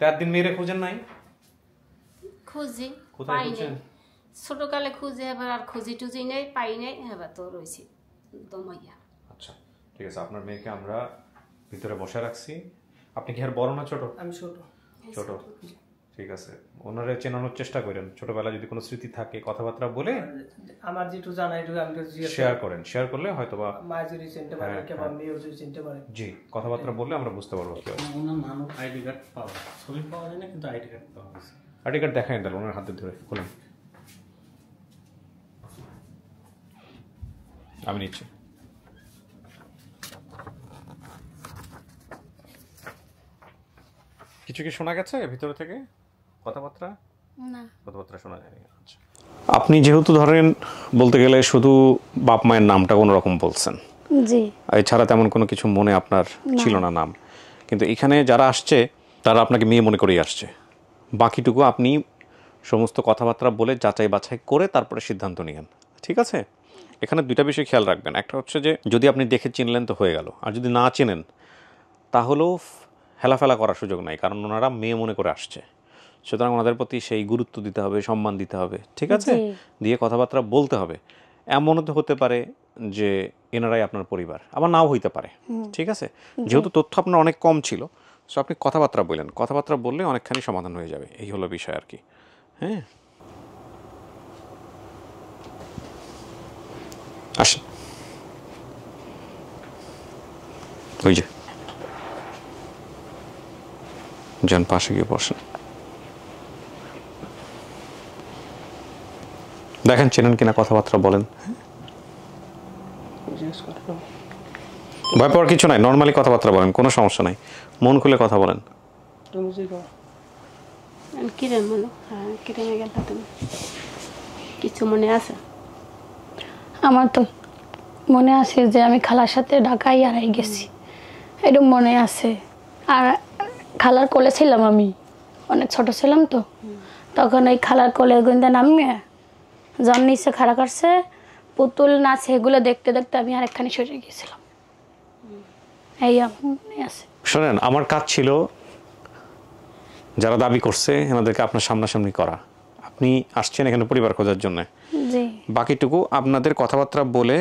4 দিন মেয়েরে খুঁজেন নাই? খুঁজি, কোথায় পাই খুঁজছেন? নাই। ছোটকালে খুঁজে এবার আর খুঁজি টুজি নেই, পাই নাই, এবার তো রয়েছি দমাইয়া। আচ্ছা ঠিক আছে, আপনার মেয়েকে আমরা ভিতরে বসে রাখছি। আপনি কি আর বড় না ছোট? আমি ছোট। ছোট, ঠিক আছে। ওনারে চেনানোর চেষ্টা করেন, ছোটবেলায় যদি কোনো স্মৃতি থাকে কথাবার্তা বলে আমার যেটু জানা এটু আমি শেয়ার করেন, শেয়ার করলে হয়তো বা মা যদি চিনতে পারে কিংবা মেয়েও যদি চিনতে পারে। জি, কথাবার্তা বললে আমরা বুঝতে পারবো কি হয়। ওনার নানুর আইডি কার্ড পাওয়া, ছবি পাওয়া যায় না, কিন্তু আইডি কার্ড পাওয়া গেছে। আইডি কার্ড দেখাই তাহলে ওনার হাতে ধরে, খুলেন। আমি নিচ্ছি। কিছু কি শোনা গেছে ভিতরে থেকে কথাবার্তা? না, কথাবার্তা শোনা যায়নি। আচ্ছা, আপনি যেহেতু ধরেন বলতে গেলে শুধু বাপ মায়ের নামটা কোনো রকম বলছেন, জি, এছাড়া তেমন কোনো কিছু মনে আপনার ছিল না নাম, কিন্তু এখানে যারা আসছে তারা আপনাকে মেয়ে মনে করেই আসছে। বাকিটুকু আপনি সমস্ত কথাবার্তা বলে যাচাই বাছাই করে তারপরে সিদ্ধান্ত নিয়েন, ঠিক আছে? এখানে 2টা বিষয় খেয়াল রাখবেন। একটা হচ্ছে যে যদি আপনি দেখে চিনলেন তো হয়ে গেল, আর যদি না চেনেন তাহলেও হেলাফেলা করার সুযোগ নাই, কারণ ওনারা মেয়ে মনে করে আসছে। সুতরাং ওনাদের প্রতি সেই গুরুত্ব দিতে হবে, সম্মান দিতে হবে, ঠিক আছে? দিয়ে কথাবার্তা বলতে হবে। এমনও তো হতে পারে যে এনারাই আপনার পরিবার, আবার নাও হইতে পারে, ঠিক আছে? যেহেতু তথ্য আপনার অনেক কম ছিল, সো আপনি কথাবার্তা বললেন, কথাবার্তা বললে অনেকখানি সমাধান হয়ে যাবে, এই হলো বিষয় আর কি। হ্যাঁ, আসেন। ওই যে যান, পাশে গিয়ে বসেন। দেখেন চেনেন কিনা, কথাবার্তা বলেন। ভয় পাওয়ার কিছু নাই, নর্মালি কথাবার্তা বলেন, কোনো সমস্যা নাই, মন খুলে কথা বলেন। কিরে মনে, হ্যাঁ কিরে গেল তুমি, কিছু মনে আছে? আমার তো মনে আছে যে আমি খালার সাথে ঢাকায় হারাই গেছি, এরকম মনে আছে। আর খালার কোলে ছিলাম, আমি অনেক ছোট ছিলাম তো, তখন ওই খালার কোলে গোয়েন্দা নামিয়ে জন নিচে খাড়া করছে, পুতুল নাচ, এগুলো দেখতে দেখতে আমি আরেকখানি সরে গিয়েছিলাম, এই আমার মনে আছে। শোনেন, আমার কাজ ছিল যারা দাবি করছে এনাদেরকে আপনার সামনাসামনি করা। আপনি আসছেন এখানে পরিবার খোঁজার জন্য, জি, বাকিটুকু আপনাদের কথাবার্তা বলে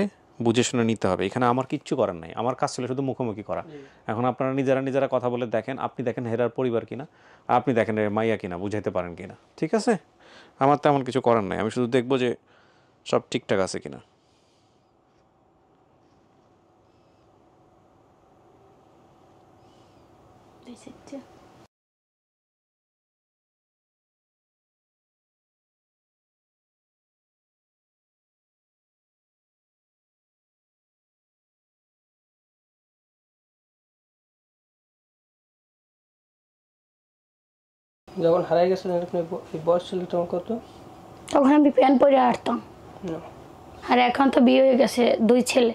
বুঝে শুনে নিতে হবে। এখানে আমার কিচ্ছু করার নাই, আমার কাজ ছিল শুধু মুখোমুখি করা। এখন আপনারা নিজেরা কথা বলে দেখেন, আপনি দেখেন হেরার পরিবার কিনা, আপনি দেখেন মাইয়া কিনা, বুঝাইতে পারেন কিনা, ঠিক আছে? আমার তেমন কিছু করার নাই, আমি শুধু দেখবো যে সব ঠিকঠাক আছে কিনা। যখন হারাই গেছিলেন আপনি বয়স ছিল তখন কত? তখন আমি প্যান্ট পরে আসতাম, আর এখন তো বিয়ে হয়ে গেছে, 2 ছেলে।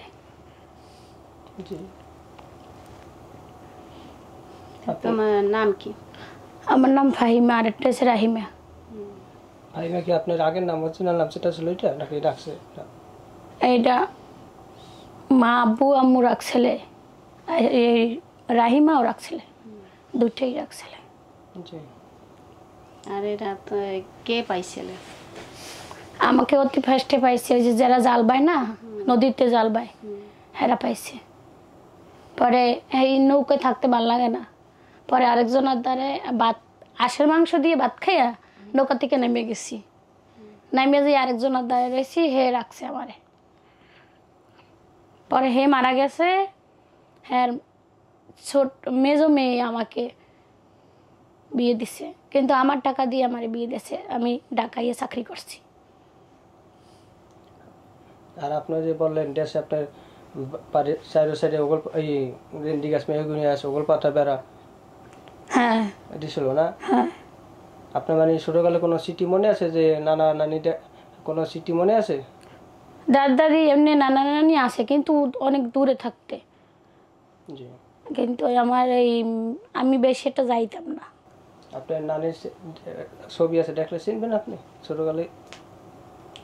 জি, তোমার নাম কি? আমার নাম ফাহিমা, আর একটা হচ্ছে রাহিমা। ফাহিমা কি আপনার আগের নাম, অরিজিনাল নাম সেটা ছিল এটা নাকি রাখছে? এইটা মা আব্বু আম্মু রাখছিলে, এই রাহিমাও রাখছিলে, 2টাই রাখছিলে। জি, আর এটা তো কে পাইছিলে? আমাকে অতি ফার্স্টে পাইছে ওই যে যারা জাল বায় না, নদীতে জাল বায়, হেরা পাইছে। পরে এই নৌকায় থাকতে ভালো লাগে না, পরে আরেকজনের দ্বারে ভাত, আঁশের মাংস দিয়ে ভাত খাইয়া নৌকা থেকে নেমে গেছি, নেমে যে আরেকজনের দ্বারে রয়েছি, হে রাখছে আমারে। পরে হে মারা গেছে, হ্যাঁ ছোট মেজো মেয়ে আমাকে বিয়ে দিছে, কিন্তু আমার টাকা দিয়ে আমার বিয়ে দিয়েছে, আমি ঢাকায় চাকরি করছি। আর আপনার যে বললেন দেশে আপনার চারো সাইডে ওগল এই রেন্ডি গাছ মেহগুনি আছে, ওগল পাতা বেড়া, হ্যাঁ দিছিল না? হ্যাঁ, আপনার মানে ছোটকালে কোনো স্মৃতি মনে আছে যে নানা নানি, কোনো স্মৃতি মনে আছে? দাদি এমনি নানা নানি আছে, কিন্তু অনেক দূরে থাকতে, জি, কিন্তু আমার এই আমি বেশি একটা যাইতাম না। আপনার নানির ছবি আছে, দেখলে চিনবেন আপনি? ছোটকালে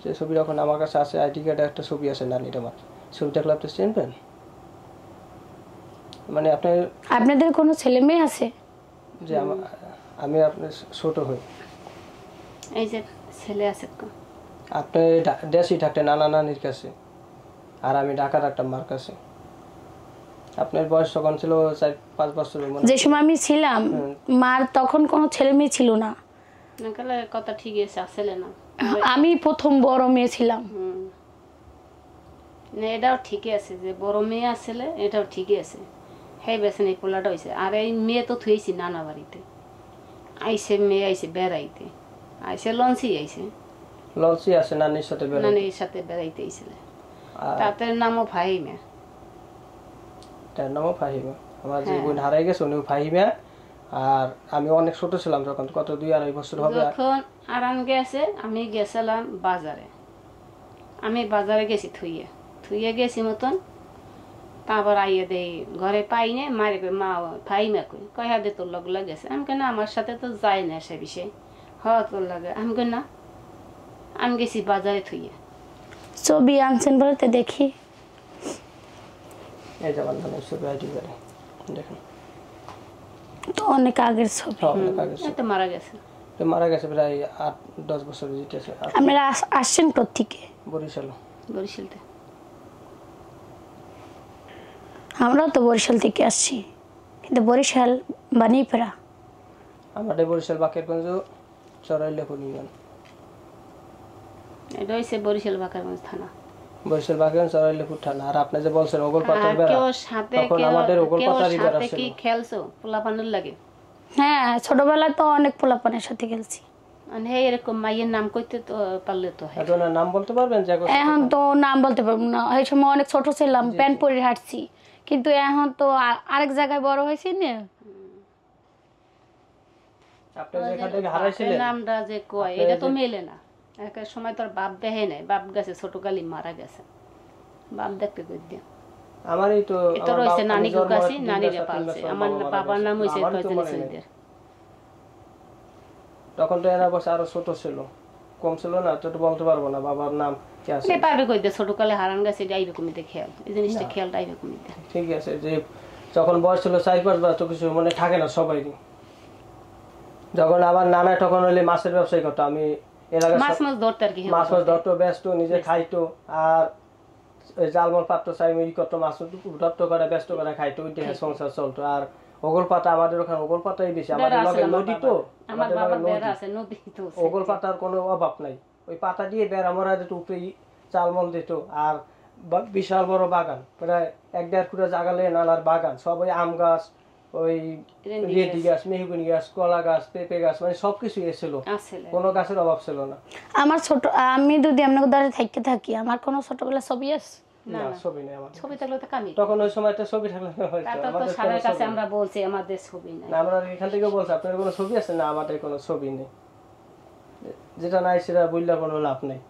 যে ছবি এখন আমার কাছে আছে, আইডি কার্ডে একটা ছবি আছে নানির, আমার ছবি দেখলে আপনি চিনবেন? মানে আপনাদের কোনো ছেলে মেয়ে আছে? যে আমি আপনার ছোট হই। এই যে ছেলে আছে। আপনি দেশি থাকতেন নানা নানির কাছে, আর আমি ঢাকা থাকতাম মার কাছে। আপনার বয়স তখন ছিল 4-5 বছর। যে সময় আমি ছিলাম মার তখন কোনো ছেলে মেয়ে ছিল না। কথা ঠিকই আছে, আসলে না আমি প্রথম বড় মেয়ে ছিলাম। না এটাও ঠিকই আছে যে বড় মেয়ে আসলে, এটাও ঠিকই আছে। হ্যাঁ বেছেন এই পোলাটা হয়েছে। আর এই মেয়ে তো থুয়েছি নানা বাড়িতে, আইসে মেয়ে আইসে বেড়াইতে, আইসে লঞ্চি আইসে, লঞ্চি আছে নানির সাথে নানির সাথে বেড়াইতে আইছিল। তাদের নামও ফাহিমা। তার নামও ফাহিমা। আমার যে বোন হারাই গেছে উনিও ফাহিমা। আর আমি অনেক ছোট ছিলাম যখন, কত 2-2.5 বছর হবে। যখন আরান গেছে আমি গেছিলাম বাজারে, আমি বাজারে গেছি থুইয়ে গেছি মতন। তারপর আইয়ে দেই ঘরে পাই না, মারে কই মা ফাহিমা কই, কয় হাতে তোর লগ গেছে। আমি কেন আমার সাথে তো যাই না সে বিষয়ে। তোর লাগে আমি কই না, আমি গেছি বাজারে থুইয়ে। ছবি আনছেন বলতে দেখি। এই যে বান্ধবী ছবি আইডি করে দেখেন, তো অনেক আগের ছবি। তো মারা গেছে, মারা গেছে প্রায় 8-10 বছর যেতেছে। আপনারা আসছেন কোত্থেকে? বরিশাল। বরিশালতে। আমরাও তো বরিশাল থেকে আসছি, কিন্তু বরিশাল বানিপাড়া। আমাদের বরিশাল বাকেরগঞ্জ চরাইলেপুর ইউনিয়ন। এটা হইছে বরিশাল বাকেরগঞ্জ থানা। বরিশাল বাকেরগঞ্জ চরাইলেপুর থানা। আর আপনি যে বলছেন ওগলপাতার বেড়া, তখন আমাদের ওগলপাতারই বেড়া ছিল। কি খেলছো পোলাপানের লাগে? হ্যাঁ, ছোটবেলায় তো অনেক পোলাপানের সাথে খেলছি। মানে এরকম মাইয়ের নাম কইতে তো পারলে তো হয়। এখন নাম বলতে পারবেন? এখন তো নাম বলতে পারবো না, এই সময় অনেক ছোট ছিলাম, প্যান্ট পরে হাঁটছি। কিন্তু এখন তো আরেক জায়গায় বড় হয়েছি না। আপনি যেখান থেকে হারাইছিলেন নামটা যে কয় এটা তো মেলে না। এক সময় তোর বাপ দেখে নাই, বাপ গেছে ছোটকালে মারা গেছে, বাপ দেখতে কই দিয়া। আমারই তো এটা রইছে নানি কাছে, নানিরে পালছে। আমার বাবার নাম হইছে কয়জন সৈদের। তখন তো এরা বসে আরো ছোট ছিল, কম ছিল না, তো বলতে পারবো না বাবার নাম কি আছে। পারবে কই দিয়ে ছোটকালে হারান গেছে, এটা আইবে কমিতে খেয়াল, এই জিনিসটা খেয়ালটা আইবে কমিতে। ঠিক আছে, যে যখন বয়স ছিল 4-5 বছর তো কিছু মনে থাকে না সবাইরই। যখন আমার নানা তখন হইলে মাছের ব্যবসায়ী করতো, আমি এলাকায় মাছ ধরতে আর কি, মাছ ধরতো, ব্যস্ত, নিজে খাইতো। আর জালমল পাত্র চাই ই করতো, মাছ ধরতো করে ব্যস্ত করে খাইতো, ওই দেখে সংসার চলতো। আর ওগলপাতা আমাদের ওখানে ওগলপাতাই বেশি, আমাদের নদী তো, ওগলপাতার কোনো অভাব নাই। ওই পাতা দিয়ে বেড়া মরা দিত, উপরে চালমল দিত। আর বিশাল বড় বাগান, প্রায় 1-1.5 ফুটা জাগালে নানার বাগান, সব ওই আম গাছ, ওই রেডি গাছ, মেহগুনি গাছ, কলা গাছ, পেঁপে গাছ, মানে সবকিছু এসেছিল, কোনো গাছের অভাব ছিল না। আমার ছোট, আমি যদি আপনাকে দ্বারা থাকতে থাকি, আমার কোনো ছোটবেলা ছবি আছে? না, ছবি নেই আমার। ছবি থাকলে তো কামি, তখন ওই সময়টা ছবি থাকলে আমাদের সবার কাছে আমরা বলছি আমাদের ছবি নাই। আমরা এখান থেকে বলছি আপনার কোনো ছবি আছে না? আমাদের কোনো ছবি নেই, যেটা নাই সেটা বললে কোনো লাভ নেই।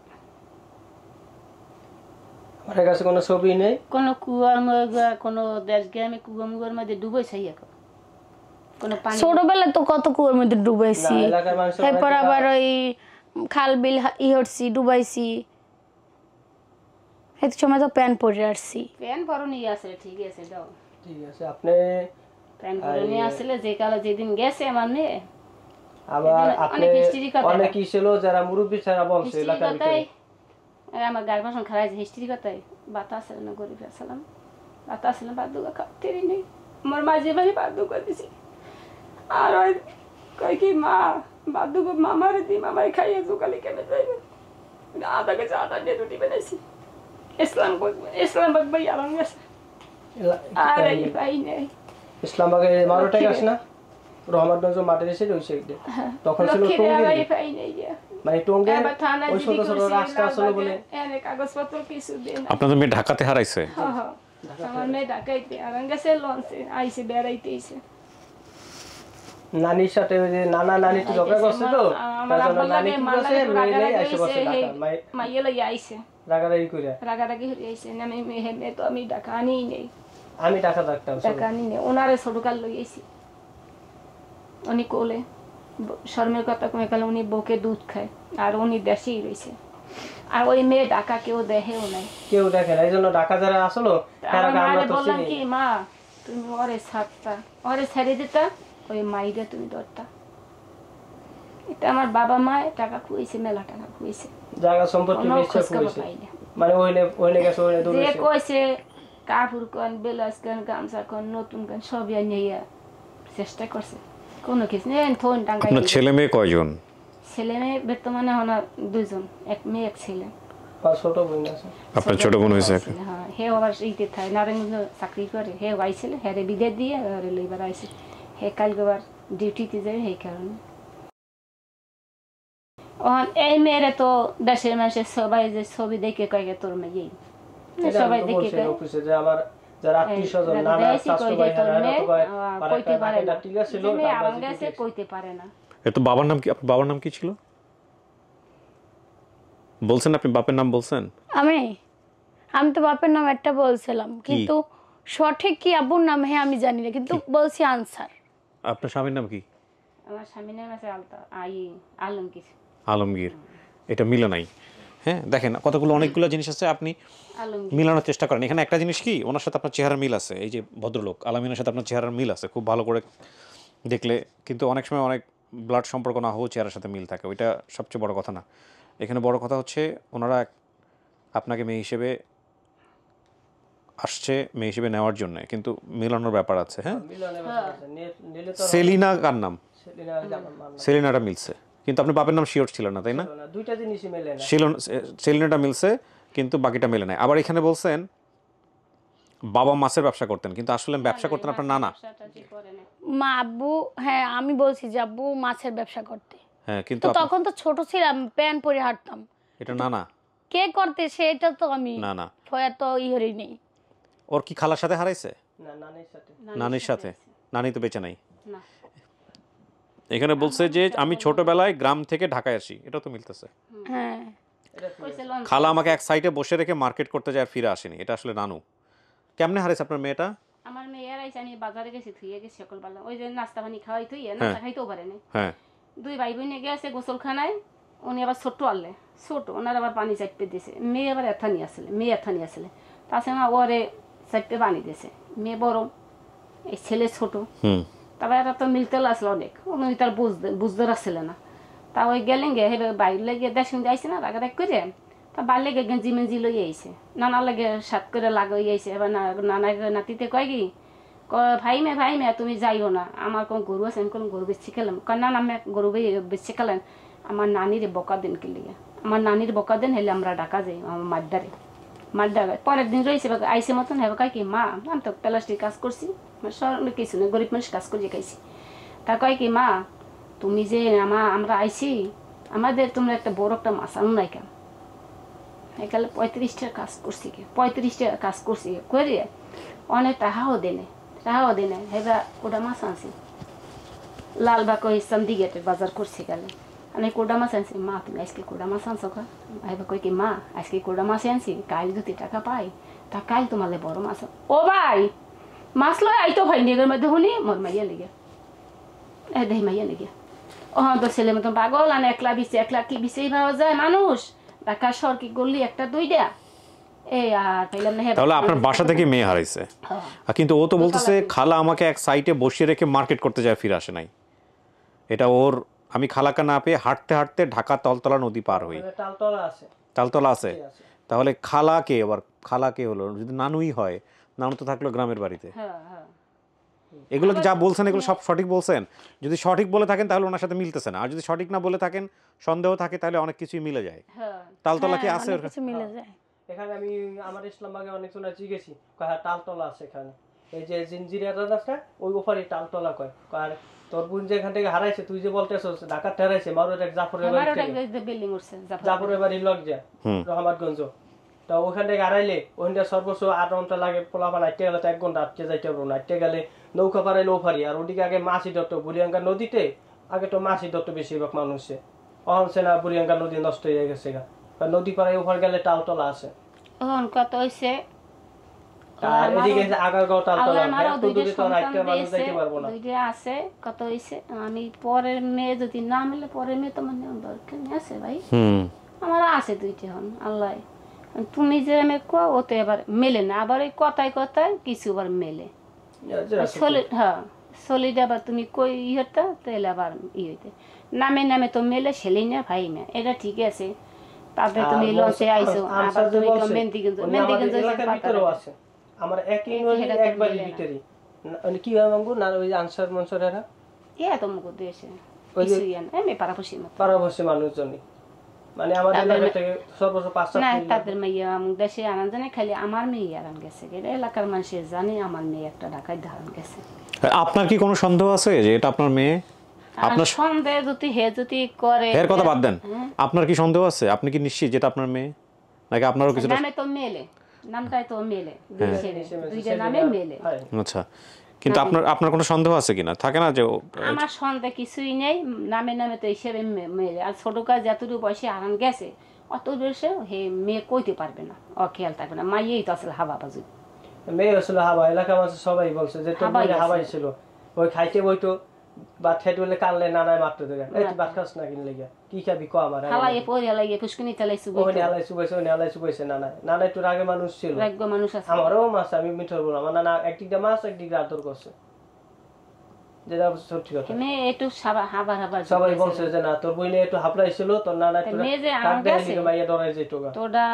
আমার কাছে কোনো ছবি নেই। কোনো কুয়ার মধ্যে, কোনো দেশ গ্রামে কুয়ার মধ্যে ডুবেছে এখন? কোনো পানি ছোটবেলায় তো কত কুয়ার মধ্যে ডুবাইছি, এরপর আবার ওই খাল বিল হচ্ছি ডুবাইছি। এক সময় তো প্যান পরে আসছি। প্যান পরে নিয়ে আসলে ঠিক আছে, দাও ঠিক আছে। আপনি প্যান পরে নিয়ে আসলে যে কালে যেদিন গেছে আমার মেয়ে, আবার আপনি অনেক কি ছিল যারা মুরব্বি ছাড়া বলছে এলাকার ভিতরে, আমার গায়ের ভাষণ খারাপ হিস্ট্রি কথাই বাতাস না গরিব আসলাম, বাতাস না বাদুকা খাতেরই নেই। আমার মাঝে মাঝে বাদুকা দিছি, আর ওই কই কি মা বাদুকা মামারে দি, মামাই খাইয়ে জোকালি কেমে যাইবে। আধা কেজি আটা দিয়ে রুটি বানাইছি, ইসলামবাগ ভাই আরাম গেছে। আর এই ভাই নেই ইসলামবাগে 12টা গাছ না, রহমতগঞ্জ মাঠের এসে রইছে তখন ছিল টঙ্গী, মানে টঙ্গী ওই ছোট ছোট রাস্তা ছিল বলে কাগজপত্র কিছু দেন। আপনাদের মেয়ে ঢাকাতে হারাইছে? আমার মেয়ে ঢাকাইতে আরাম গেছে, লঞ্চে আইছে, বেড়াইতেইছে নানির সাথে। ওই যে নানা নানি তো ঝগড়া করছে, তো তার জন্য নানি কি করছে, মেয়ে নেই আইছে বসে ঢাকা, মাইয়ে লই আইছে রাগারাগি করে, রাগারাগি হয়ে আইছে না। মেয়ে তো আমি ঢাকা আনি নেই, আমি ঢাকা থাকতাম, ঢাকা আনি নেই, ওনারে ছোটকাল লই আইছি, উনি কোলে শর্মের কথা কমে গেল, উনি বউকে দুধ খায় আর উনি দেশেই রয়েছে। আর ওই মেয়ে ঢাকা কেউ দেখেও নাই, কেউ দেখে না, এই জন্য ঢাকা যারা আসলো বললাম কি মা তুমি ওরে ছাড়তা, ওরে ছেড়ে দিতা, ওই মাইরে তুমি ধরতা। এটা আমার বাবা মা টাকা খুঁয়েছে, মেলা টাকা খুঁয়েছে, জায়গা সম্পত্তি মানে ওইনে গেছে, ওইনে দৌড়েছে। যে কইছে কাপড় কোন, বেলাস কোন, গামছা কোন, নতুন কোন সবই নিয়ে চেষ্টা করছে, কোনো কিছু নেই। ফোন টাঙ্গাই। আপনার ছেলে মেয়ে কয়জন? ছেলে মেয়ে বর্তমানে হলো 2 জন, এক মেয়ে এক ছেলে। আর ছোট বোন আছে। আপনার ছোট বোন হয়েছে? হ্যাঁ, হে আবার ইতে থাকে নারায়ণগঞ্জ চাকরি করে, হে আইছিল, হেরে বিদেশ দিয়ে হেরে লইবার আইছে, হে কালকে আবার ডিউটিতে যায়, এই কারণে। এই মেয়েরা তো দেশের মানুষের সবাই যে ছবি দেখে কয়ে তোর মেয়ে, সবাই দেখে অফিসে যে আমার যারা আত্মীয়স্বজন নানা শাশু ভাই কইতে পারে না, ঠিক আছে লোক আমার কাছে কইতে পারে না। এত বাবার নাম কি? আপনার বাবার নাম কি ছিল বলছেন? আপনি বাপের নাম বলছেন? আমি তো বাপের নাম একটা বলছিলাম, কিন্তু সঠিক কি আব্বুর নাম হ্যাঁ আমি জানি না, কিন্তু বলছি আনসার। আপনার স্বামীর নাম কি? আমার স্বামীর নাম আছে আলমগীর। আলমগীর, এটা মিলে নাই। হ্যাঁ দেখেন কতগুলো অনেকগুলো জিনিস আছে, আপনি মিলানোর চেষ্টা করেন। এখানে একটা জিনিস কি, ওনার সাথে আপনার চেহারার মিল আছে, এই যে ভদ্রলোক আলামিনের সাথে আপনার চেহারার মিল আছে খুব ভালো করে দেখলে, কিন্তু অনেক সময় অনেক ব্লাড সম্পর্ক না হলেও চেহারার সাথে মিল থাকে, ওইটা সবচেয়ে বড় কথা না। এখানে বড় কথা হচ্ছে ওনারা আপনাকে মেয়ে হিসেবে আসছে, মেয়ে হিসেবে নেওয়ার জন্য, কিন্তু মিলানোর ব্যাপার আছে। হ্যাঁ, সেলিনা কার নাম? সেলিনাটা মিলছে, কিন্তু আপনার বাপের নাম শিওর ছিল না, তাই না? দুইটা জিনিসই মেলে না। সেলিনাটা মিলছে কিন্তু বাকিটা মেলে নাই। আবার এখানে বলছেন বাবা মাছের ব্যবসা করতেন, কিন্তু আসলে ব্যবসা করতেন আপনার নানা। মা আব্বু, হ্যাঁ আমি বলছি যে আব্বু মাছের ব্যবসা করতে। হ্যাঁ, কিন্তু তখন তো ছোট ছিলাম, প্যান্ট পরে হাঁটতাম। এটা নানা কে করতে সেটা তো আমি নানা তো ইহরি নেই। ওর কি খালার সাথে হারাইছে? না, নানির সাথে। নানির সাথে? নানি তো বেঁচে নাই। এখানে বলছে যে আমি ছোটবেলায় গ্রাম থেকে ঢাকায় আসি, এটা তো মিলতেছে। হ্যাঁ, খালা আমাকে এক সাইডে বসে রেখে মার্কেট করতে যায় আর ফিরে আসেনি, এটা আসলে নানু। কেমনে হারাইছে আপনার মেয়েটা? আমার মেয়ে আইছে, আমি বাজারে গেছি, থুইয়ে গেছি সকালবেলা, ওই যে নাস্তা পানি খাওয়াই থুইয়ে, নাস্তা খাইতেও পারে না। হ্যাঁ, 2 ভাই বোন গেছে গোসলখানায়, উনি আবার ছোট্ট আনলে, ছোট ওনার আবার পানি চাপতে দিয়েছে, মেয়ে আবার এথানি আসলে, মেয়ে এথানি আসলে, তাছাড়া ওরে চাপতে পানি দিয়েছে, মেয়ে বড়, এই ছেলে ছোট। তারপর এরা তো মিলতে আসলে অনেক, উনি তার বুঝতে আসছিল না। তা ওই গেলেন গে হেবে বাইরে লেগে দেশ কিন্তু আইসে না রাগারাগ করে, তা বাইরে লেগে গেঞ্জি মেঞ্জি লই আইসে, নানা লাগে সাত করে লাগাই আইসে। এবার নানা নাতিতে কয় কি, ভাই মে তুমি যাইও না, আমার কোন গরু আছে, আমি কোন গরু বেচি খেলাম। কয় না আমি গরু বেচি খেলেন, আমার নানির বকা দেন কি লিগে, আমার নানির বকা দেন, হেলে আমরা ডাকা যাই আমার মাড্ডারে। পরের দিন রয়েছে আইসে মতন হেবে কয় কি, মা আমি তো প্লাস্টিক কাজ করছি, কিছু না, গরিব মানুষ কাজ করিয়ে খাইছি। তা কয় কি, মা তুমি যে আমরা আইছি, আমাদের তোমরা একটা বড় একটা মাছ আনো নাই কেন? একালে 35 টাকা কাজ করছি, 35 টাকা কাজ করছি করিয়ে অনেক টাকাও দেনে হেবা কোটা মাছ আনছি, লালবাগ ইসলাম দিঘাটের বাজার করছি গেলে, আমি কোটা মাছ আনছি। মা তুমি আজকে কোটা মাছ আনছো কা? হেবা কই কি, মা আজকে কোটা মাছ আনছি, কাল 2 টাকা পাই, তা কাল তোমাদের বড় মাছ। ও ভাই মাছ লয় আইতো ভাই নেগের মধ্যে শুনি মোর মাইয়া লেগে দেহ মাইয়া লেগে। ও তো ছেলে মতন পাগল, আর একলা কি বিচেই পাওয়া যায় মানুষ, ঢাকা শহর কি করলি 1-2টা। তাহলে আপনার বাসা থেকে মেয়ে হারাইছে, কিন্তু ও তো বলতেছে খালা আমাকে এক সাইডে বসিয়ে রেখে মার্কেট করতে যায়, ফিরে আসে নাই। এটা ওর, আমি খালাকে না পেয়ে হাঁটতে হাঁটতে ঢাকা তালতলা নদী পার হই। তালতলা আছে, তাহলে খালা কে হলো? যদি নানুই হয়, নানু তো থাকলো গ্রামের বাড়িতে। এগুলো যা বলছেন এগুলো সব সঠিক বলছেন? যদি সঠিক বলে থাকেন তাহলে ওনার সাথে মিলতেছে না, আর যদি সঠিক না বলে থাকেন, সন্দেহ থাকে, তাহলে অনেক কিছুই মিলে যায়। তালতলা কি আছে? এখানে আমি আমার ইসলামবাগে অনেক জনের জিজ্ঞেসি, কয় তালতলা আছে এখানে, এই যে জিনজিরিয়া রাস্তা ওই ওপারে তালতলা কয়। আর তোর বোন যেখান থেকে হারাইছে, তুই যে বলতেছস ঢাকাতে হারাইছে, মারুর এক জাফরের বাড়ি লগ যা রহমাতগঞ্জ, তো ওখান থেকে হারাইলে ওখানটা সর্বোচ্চ 8 ঘন্টা লাগে, পোলাপান আটটে গেলে তো 1 ঘন্টা আটকে যাইতে পারবো না, আটটে গেলে নৌকা পাড়াইলে ওপারি। আর ওদিকে আগে মাছি ধরতো বুড়িয়াঙ্গা নদীতে, আগে তো মাছি ধরতো বেশিরভাগ মানুষে, অহনছে না বুড়িয়াঙ্গা নদী নষ্ট হয়ে গেছে গা, নদী পাড়ায় ওপার গেলে তালতলা আছে। কত হয়েছে আর এদিকে আগারগাঁও তালতলা আমারও এত দুইটা দূরে তো আর সন্তান একটা মানুষ দিয়েছে, যাইতে পারবো না। দুইটা আছে, কত হইছে আমি পরের মেয়ে যদি না মিলে পরের মেয়ে তো মানে দরকার নেই আছে ভাই। আমার আছে দুইটা হন আল্লাহ। তুমি যে আমি কো ও তো এবার মেলে না, আবার ওই কথায় কথায় কিছু আবার মেলে সলিড। হ্যাঁ সলিড আবার তুমি কই ইয়েটা তাহলে আবার হইতে নামে নামে তো মেলে ছেলে না ভাই না, এটা ঠিক আছে। তারপরে তুমি লঞ্চে আইছো আবার তুমি মেহেন্দিগঞ্জ এলাকার ভিতরেও আছে আমার একই ইউনিয়নে একবারই ভিতরে মানে কি হয় মাঙ্গু না ওই আনসার মনসরেরা তো মুখ দিয়েছে কিছুই না আমি পারাপসি মত পারাপসি মানুষজনই মানে আমাদের এলাকা থেকে সর্বোচ্চ 5-7 না তাদের মেয়ে আমার দেশে আনান জানে খালি আমার মেয়ে আনান গেছে, এটা এলাকার মানুষ জানে আমার মেয়ে একটা ঢাকায় ধারণ গেছে। আপনার কি কোনো সন্দেহ আছে যে এটা আপনার মেয়ে? আপনার সন্দেহ যদি করে এর কথা বাদ দেন, আপনার কি সন্দেহ আছে? আপনি কি নিশ্চিত যেটা আপনার মেয়ে নাকি আপনারও কিছু? নামে তো মেলে, নামটাই তো মেলে, দুইটা নামে মেলে। আচ্ছা কিন্তু আপনার কোনো সন্দেহ আছে কিনা? থাকে না যে আমার সন্দেহ কিছুই নেই, নামে নামে তো হিসেবে মেলে। আর ছোট কাজ যতটুকু বয়সে আনান গেছে অত বয়সে হে মেয়ে কইতে পারবে না, ও খেয়াল থাকবে না। মাইয়েই তো আসলে হাবা বাজু মেয়ে আসলে হাবা, এলাকার মানুষ সবাই বলছে যে তোর মেয়ে হাবাই ছিল। ওই খাইতে বইতো ভাত খাইতে বললে কানলে নানায় মারতে দেবে, এই তুই ভাত খাস না কিনলে লেগে কি খাবি ক আমার হালাই পরে হালাই পুষ্কুনি চালাই সুবই ওই হালাই সুবাইছে ওই হালাই সুবাইছে নানা একটু রাগে মানুষ ছিল, রাগে মানুষ আছে। আমারও মাছ আমি মিঠর বললাম আমার নানা একদিকটা মাছ একদিকে আদর করছে, যেটা সত্যি কথা। মেয়ে একটু হাবার হাবার সবাই বলছে যে না তোর বইনে একটু হাবলাই ছিল, তোর নানা একটু মেয়ে যে আনান গেছে মাইয়া ডরাই যেত গা। তোরা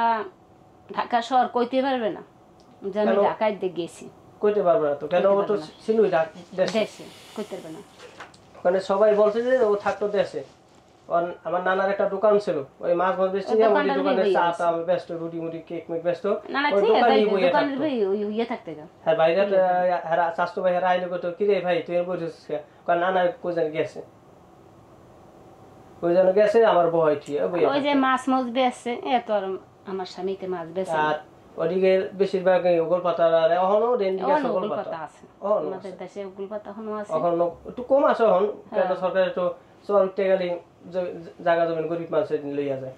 ঢাকা শহর কইতে পারবে না যে আমি ঢাকায় গেছি, কইতে পারবে না তো কেন? ও তো ছিলই দেশে, কইতে পারবে না। মানে সবাই বলছে যে ও থাকতো দেশে। আমার নানার একটা দোকান ছিল, ওই মাছ মাছ বেচতে যায়, ওই দোকানে চা টা ব্যস্ত, রুটি মুটি কেক মেক ব্যস্ত, ওই দোকানেই বইয়া থাকতো। হ্যাঁ বাইরে হারা স্বাস্থ্য ভাই হারা আইলে কত কি রে ভাই তুই বলছিস কারণ নানা কোজন গেছে, কোজন গেছে আমার বয় ঠিক ওই যে মাছ মাছ বেচছে এত আর আমার স্বামীতে মাছ বেচে। আর ওদিকে বেশিরভাগ ওগল পাতা আর এখনো রেন্ডিকে ওগল পাতা আছে, আমাদের দেশে ওগল পাতা এখনো আছে, এখনো একটু কম আছে এখন, কেন সরকার তো সব উঠতে গেলে জায়গা জমিন গরিব মানুষের লইয়া যায়,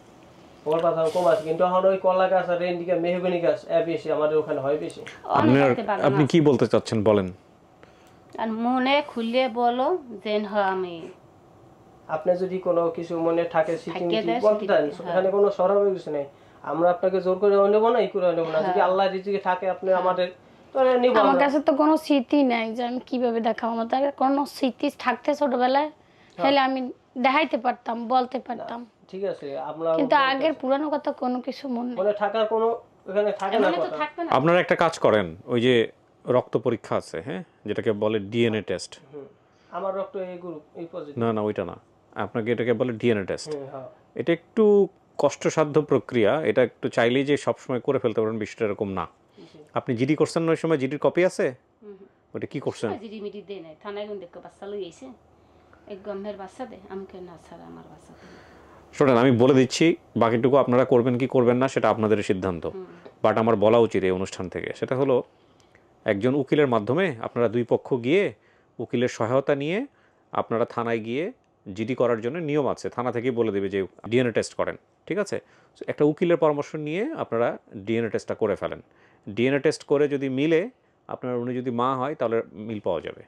ওগল পাতা কম আছে। কিন্তু এখন ওই কলা গাছ আর রেন্ডিকা মেহগনি গাছ বেশি আমাদের ওখানে হয় বেশি। আপনি কি বলতে চাচ্ছেন বলেন? আর মনে খুলে বলো যে আমি আপনি যদি কোনো কিছু মনে থাকে বলতে দেন, এখানে কোনো সরম কিছু নেই, আমরা আপনাকে জোর করে নেব না, এই করে নেব না। যদি আল্লাহ রিজিকে থাকে আপনি আমাদের তাহলে নিব। আমার কাছে তো কোনো স্মৃতি নাই যে আমি কিভাবে দেখাবো, আমার তার কোনো স্মৃতি থাকতে ছোটবেলায় তাহলে আমি দেখাইতে পারতাম, বলতে পারতাম, ঠিক আছে। আপনার কিন্তু আগের পুরানো কথা কোনো কিছু মনে থাকার কোনো এখানে থাকে না কথা। আপনারা একটা কাজ করেন, ওই যে রক্ত পরীক্ষা আছে, হ্যাঁ, যেটাকে বলে ডিএনএ টেস্ট। আমার রক্ত এই গ্রুপ এই পজিটিভ। না ওইটা না, আপনাকে এটাকে বলে ডিএনএ টেস্ট। এটা একটু কষ্টসাধ্য প্রক্রিয়া, এটা একটু চাইলেই যে সবসময় করে ফেলতে পারেন বিষয়টা এরকম না। আপনি জিডি করছেন না ওই সময়, জিডির কপি আছে? ওটা কি করছেন? জিডি মিডি দেয় না, থানায় গুন দেখো বাচ্চা লই আইছে, এক গমের বাচ্চা দে, আমি কেন না ছাড়া আমার বাচ্চা। শোনেন আমি বলে দিচ্ছি, বাকিটুকু আপনারা করবেন কি করবেন না সেটা আপনাদের সিদ্ধান্ত, বাট আমার বলা উচিত এই অনুষ্ঠান থেকে। সেটা হলো একজন উকিলের মাধ্যমে আপনারা দুই পক্ষ গিয়ে উকিলের সহায়তা নিয়ে আপনারা থানায় গিয়ে জিডি করার জন্য নিয়ম আছে, থানা থেকেই বলে দেবে যে ডিএনএ টেস্ট করেন, ঠিক আছে? একটা উকিলের পরামর্শ নিয়ে আপনারা ডিএনএ টেস্টটা করে ফেলেন। ডিএনএ টেস্ট করে যদি মিলে আপনার উনি যদি মা হয় তাহলে মিল পাওয়া যাবে,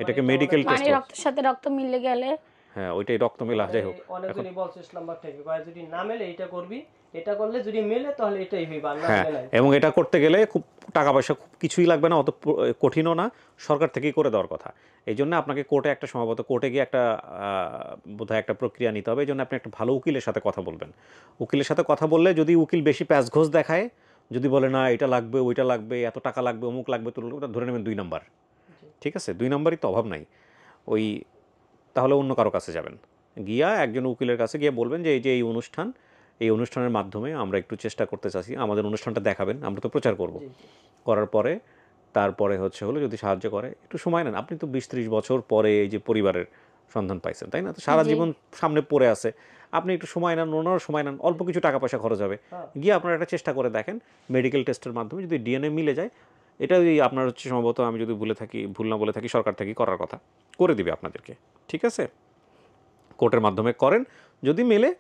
এটাকে মেডিকেল টেস্ট। রক্তের সাথে রক্ত মিলে গেলে হ্যাঁ ওইটাই রক্ত মেলা, যাই হোক অনেকজনই বলছে ইসলামবাদ থেকে যদি না মেলে এটা করবি, এটা করলে যদি মেলে তাহলে এটাই হইবা না। হ্যাঁ এবং এটা করতে গেলে খুব টাকা পয়সা খুব কিছুই লাগবে না, অত কঠিনও না, সরকার থেকেই করে দেওয়ার কথা। এই জন্য আপনাকে কোর্টে একটা সম্ভবত কোর্টে গিয়ে একটা বোধহয় একটা প্রক্রিয়া নিতে হবে। এই জন্য আপনি একটা ভালো উকিলের সাথে কথা বলবেন। উকিলের সাথে কথা বললে যদি উকিল বেশি প্যাঁচঘোষ দেখায়, যদি বলে না এটা লাগবে ওইটা লাগবে এত টাকা লাগবে অমুক লাগবে ধরে নেবেন 2 নাম্বার, ঠিক আছে? 2 নাম্বারই তো অভাব নাই, ওই তাহলে অন্য কারো কাছে যাবেন, গিয়া একজন উকিলের কাছে গিয়ে বলবেন যে এই অনুষ্ঠান, এই অনুষ্ঠানের মাধ্যমে আমরা একটু চেষ্টা করতে চাচ্ছি, আমাদের অনুষ্ঠানটা দেখাবেন, আমরা তো প্রচার করব। করার পরে তারপরে হলো যদি সাহায্য করে, একটু সময় নেন। আপনি তো 20-30 বছর পরে এই যে পরিবারের সন্ধান পাইছেন, তাই না? তো সারা জীবন সামনে পড়ে আছে, আপনি একটু সময় নেন, ওনারও সময় নেন, অল্প কিছু টাকা পয়সা খরচ হবে, গিয়ে আপনারা একটা চেষ্টা করে দেখেন মেডিকেল টেস্টের মাধ্যমে যদি ডিএনএ মিলে যায়, এটা আপনার সম্ভবত আমি যদি ভুল না বলে থাকি সরকার থেকে করার কথা, করে দিবে আপনাদেরকে, ঠিক আছে? কোর্টের মাধ্যমে করেন, যদি মেলে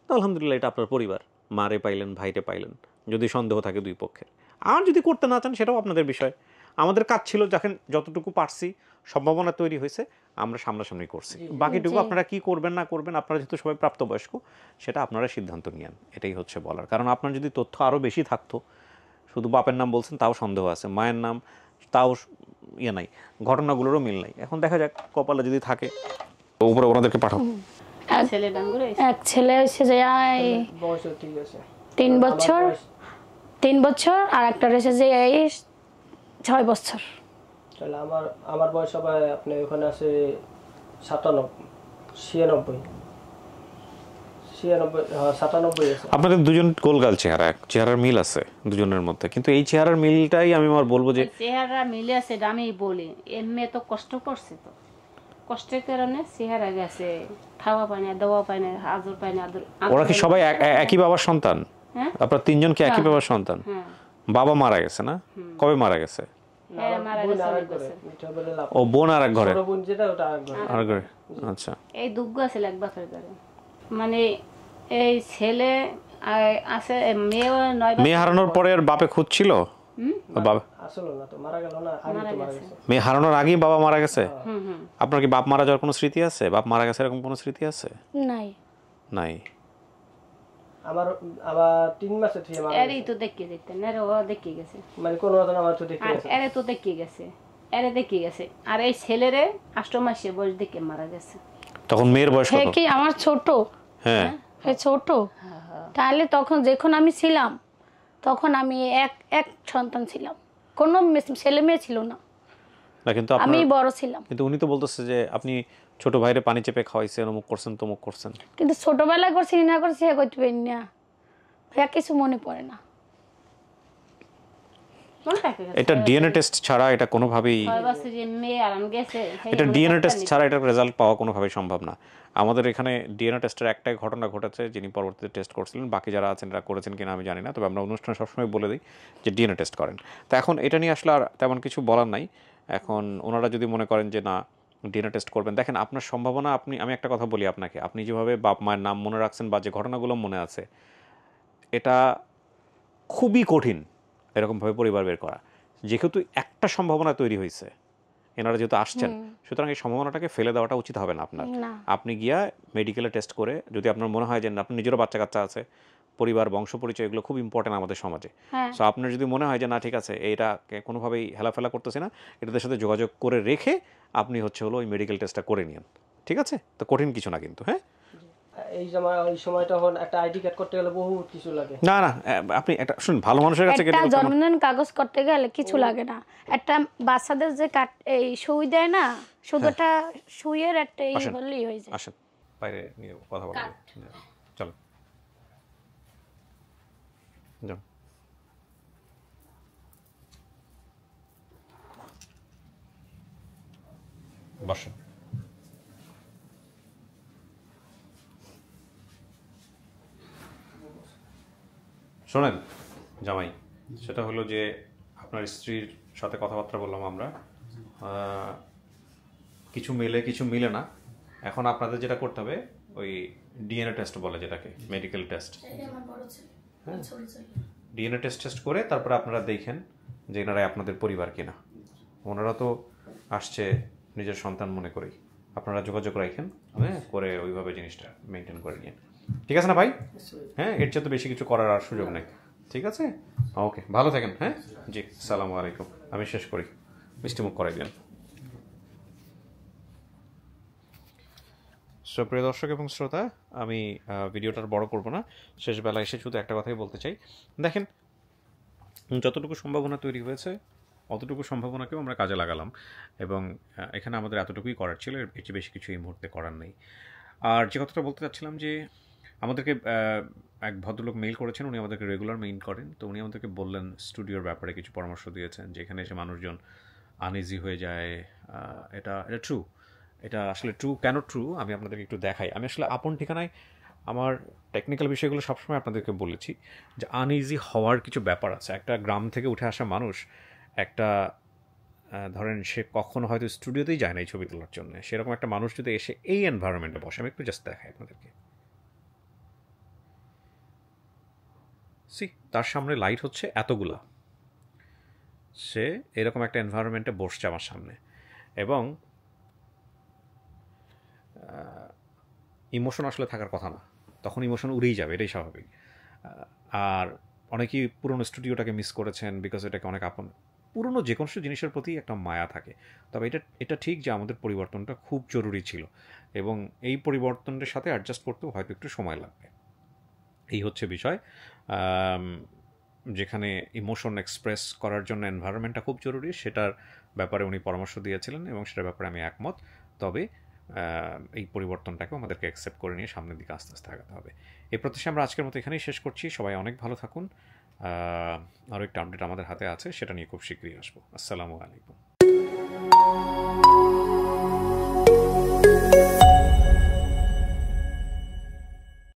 তো আলহামদুলিল্লাহ এটা আপনার পরিবার, মারে পাইলেন ভাইরে পাইলেন। যদি সন্দেহ থাকে দুই পক্ষের, আর যদি করতে না চান সেটাও আপনাদের বিষয়। আমাদের কাজ ছিল যখন যতটুকু পারছি, সম্ভাবনা তৈরি হয়েছে, আমরা সামনাসামনি করছি। বাকিটুকু আপনারা কি করবেন না করবেন, আপনারা যেহেতু সবাই প্রাপ্তবয়স্ক, সেটা আপনারা সিদ্ধান্ত নিয়েন, এটাই হচ্ছে বলার। কারণ আপনার যদি তথ্য আরও বেশি থাকতো, শুধু বাপের নাম বলছেন তাও সন্দেহ আছে, মায়ের নাম তাও ইয়ে নাই, ঘটনাগুলোরও মিল নাই। এখন দেখা যাক কপালে যদি থাকে, উপরে ওনাদেরকে পাঠাও। এক ছেলে হয়েছে যে 3 বছর, আর একটা রয়েছে যে 6 বছর। তাহলে আমার বয়স হবে আপনি ওখানে আছে 97 আছে। আপনাদের দুজন গোলগাল চেহারা, চেহারার মিল আছে দুজনের মধ্যে, কিন্তু এই চেহারার মিলটাই আমি আমার বলবো যে চেহারা মিলে আছে, আমি বলি এমনি তো কষ্ট করছে, তো কষ্টের কারণে চেহারা গেছে, খাওয়া পায় না, দাওয়া পায় না, আদর পায় না। ওরা কি সবাই একই বাবার সন্তান? আপনার 3 জন কি একই বাবার সন্তান? বাবা মারা গেছে না? কবে মারা গেছে? ও বোন আর এক ঘরে, আচ্ছা। এই দুগ্গ আছে এক বাপের ঘরে, মানে এই ছেলে আছে, মেয়ে হারানোর পরে আর বাপে খুঁজছিল? মেয়ে হারানোর আগেই বাবা মারা গেছে? আপনার কি বাপ মারা যাওয়ার কোনো স্মৃতি আছে? বাপ মারা গেছে এরকম কোনো স্মৃতি আছে? নাই। নাই। আবার 3 মাসে থেকে মারা এরই তো দেখিয়ে দিতেন, এর ও দেখিয়ে গেছে, মানে কোনো রকম আমার তো দেখিয়ে গেছে, এরে তো দেখিয়ে গেছে, এরে দেখিয়ে গেছে। আর এই ছেলেরে 8 মাসে বয়স দেখে মারা গেছে। তখন মেয়ের বয়স কত? কি আমার ছোট? হ্যাঁ, ছোট। তাহলে তখন যখন আমি ছিলাম, তখন আমি এক সন্তান ছিলাম, কোনো ছেলে মেয়ে ছিল না, কিন্তু আমি বড় ছিলাম। কিন্তু উনি তো বলতেছে যে আপনি ছোট ভাইরে পানি চেপে খাওয়াইছেন, অমুক করছেন তমুক করছেন। কিন্তু ছোটবেলায় করছি না করছি কইতে পারি না ভাইয়া, কিছু মনে পড়ে না। এটা ডিএনএ টেস্ট ছাড়া এটা কোনোভাবেই, এটা ডিএনএ টেস্ট ছাড়া এটার রেজাল্ট পাওয়া কোনোভাবেই সম্ভব না। আমাদের এখানে ডিএনএ টেস্টের একটাই ঘটনা ঘটেছে, যিনি পরবর্তীতে টেস্ট করছিলেন, বাকি যারা আছেন এরা করেছেন কিনা আমি জানি না, তবে আমরা অনুষ্ঠানে সবসময় বলে দিই যে ডিএনএ টেস্ট করেন। তো এখন এটা নিয়ে আসলে আর তেমন কিছু বলার নাই। এখন ওনারা যদি মনে করেন যে না ডিএনএ টেস্ট করবেন, দেখেন আপনার সম্ভাবনা, আমি একটা কথা বলি আপনাকে, আপনি যেভাবে বাপ মায়ের নাম মনে রাখছেন বা যে ঘটনাগুলো মনে আছে, এটা খুবই কঠিন এরকমভাবে পরিবার বের করা। যেহেতু একটা সম্ভাবনা তৈরি হয়েছে, এনারা যেহেতু আসছেন, সুতরাং এই সম্ভাবনাটাকে ফেলে দেওয়াটা উচিত হবে না আপনার। আপনি গিয়া মেডিকেলে টেস্ট করে, যদি আপনার মনে হয় যে আপনার নিজেরও বাচ্চা কাচ্চা আছে, পরিবার বংশ পরিচয় এগুলো খুব ইম্পর্টেন্ট আমাদের সমাজে, সো আপনার যদি মনে হয় যে না ঠিক আছে এইটাকে কোনোভাবেই হেলাফেলা করতেছে না, এটাদের সাথে যোগাযোগ করে রেখে আপনি হলো ওই মেডিকেল টেস্টটা করে নিন, ঠিক আছে? তো কঠিন কিছু না কিন্তু। হ্যাঁ, এই সময় তখন একটা আইডি কার্ড করতে গেলে বহুত কিছু লাগে। না আপনি একটা শুনুন, ভালো মানুষের কাছে একটা জন্মদিন কাগজ করতে গেলে কিছু লাগে না। একটা বাচ্চাদের যে এই সুই দেয় না, শুধুটা সুইয়ের একটা এই হলেই হয়ে যায়। আসেন বাইরে নিয়ে কথা বলবো, চলো যাও। বসো। শোনেন জামাই, সেটা হলো যে আপনার স্ত্রীর সাথে কথাবার্তা বললাম আমরা, কিছু মেলে কিছু মিলে না। এখন আপনাদের যেটা করতে হবে ওই ডিএনএ টেস্ট বলে যেটাকে, মেডিকেল টেস্ট, হ্যাঁ, ডিএনএ টেস্ট করে তারপরে আপনারা দেখেন যে এনারাই আপনাদের পরিবার কিনা। ওনারা তো আসছে নিজের সন্তান মনে করেই, আপনারা যোগাযোগ রাখেন, হ্যাঁ, করে ওইভাবে জিনিসটা মেনটেন করে নিন, ঠিক আছে না ভাই? হ্যাঁ, এর চেয়ে তো বেশি কিছু করার আর সুযোগ নেই, ঠিক আছে? ওকে, ভালো থাকেন। হ্যাঁ জি, আসসালামু আলাইকুম। আমি শেষ করি, মিষ্টিমুখ করাই দেন। প্রিয় দর্শক এবং শ্রোতা, আমি ভিডিওটার বড় করব না, শেষ বেলা এসে শুধু একটা কথাই বলতে চাই। দেখেন, যতটুকু সম্ভাবনা তৈরি হয়েছে অতটুকু সম্ভাবনাকেও আমরা কাজে লাগালাম, এবং এখানে আমাদের এতটুকুই করার ছিল, এর চেয়ে বেশি কিছু এই মুহূর্তে করার নেই। আর যে কথাটা বলতে চাচ্ছিলাম যে আমাদেরকে এক ভদ্রলোক মেইল করেছেন, উনি আমাদেরকে রেগুলার মেইল করেন, তো উনি আমাদেরকে বললেন স্টুডিওর ব্যাপারে কিছু পরামর্শ দিয়েছেন, যে এখানে এসে মানুষজন আনইজি হয়ে যায়। এটা ট্রু, এটা আসলে ট্রু। কেন ট্রু আমি আপনাদেরকে একটু দেখাই। আমি আসলে আপন ঠিকানায় আমার টেকনিক্যাল বিষয়গুলো সবসময় আপনাদেরকে বলেছি যে আনইজি হওয়ার কিছু ব্যাপার আছে। একটা গ্রাম থেকে উঠে আসা মানুষ, একটা ধরেন সে কখনো হয়তো স্টুডিওতেই যায় না এই ছবি তোলার জন্য, সেরকম একটা মানুষ যদি এসে এই এনভায়রনমেন্টে বসে, আমি একটু জাস্ট দেখাই আপনাদেরকে। তার সামনে লাইট হচ্ছে এতগুলা, সে এরকম একটা এনভায়রনমেন্টে বসছে আমার সামনে, এবং ইমোশন আসলে থাকার কথা না, তখন ইমোশন উড়েই যাবে, এটাই স্বাভাবিক। আর অনেকেই পুরনো স্টুডিওটাকে মিস করেছেন বিকজ এটাকে অনেক আপন, পুরনো যে কোনো জিনিসের প্রতি একটা মায়া থাকে। তবে এটা ঠিক যে আমাদের পরিবর্তনটা খুব জরুরি ছিল, এবং এই পরিবর্তনের সাথে অ্যাডজাস্ট করতেও হয়তো একটু সময় লাগবে। এই হচ্ছে বিষয়। যেখানে ইমোশন এক্সপ্রেস করার জন্য এনভায়রনমেন্টটা খুব জরুরি, সেটার ব্যাপারে উনি পরামর্শ দিয়েছিলেন এবং সেটার ব্যাপারে আমি একমত। তবে এই পরিবর্তনটাকেও আমাদেরকে অ্যাকসেপ্ট করে নিয়ে সামনের দিকে আস্তে আস্তে আগাতে হবে। এই প্রত্যাশা আমরা আজকের মতো এখানেই শেষ করছি। সবাই অনেক ভালো থাকুন। আরও একটা আপডেট আমাদের হাতে আছে, সেটা নিয়ে খুব শীঘ্রই আসবো। আসসালামু আলাইকুম।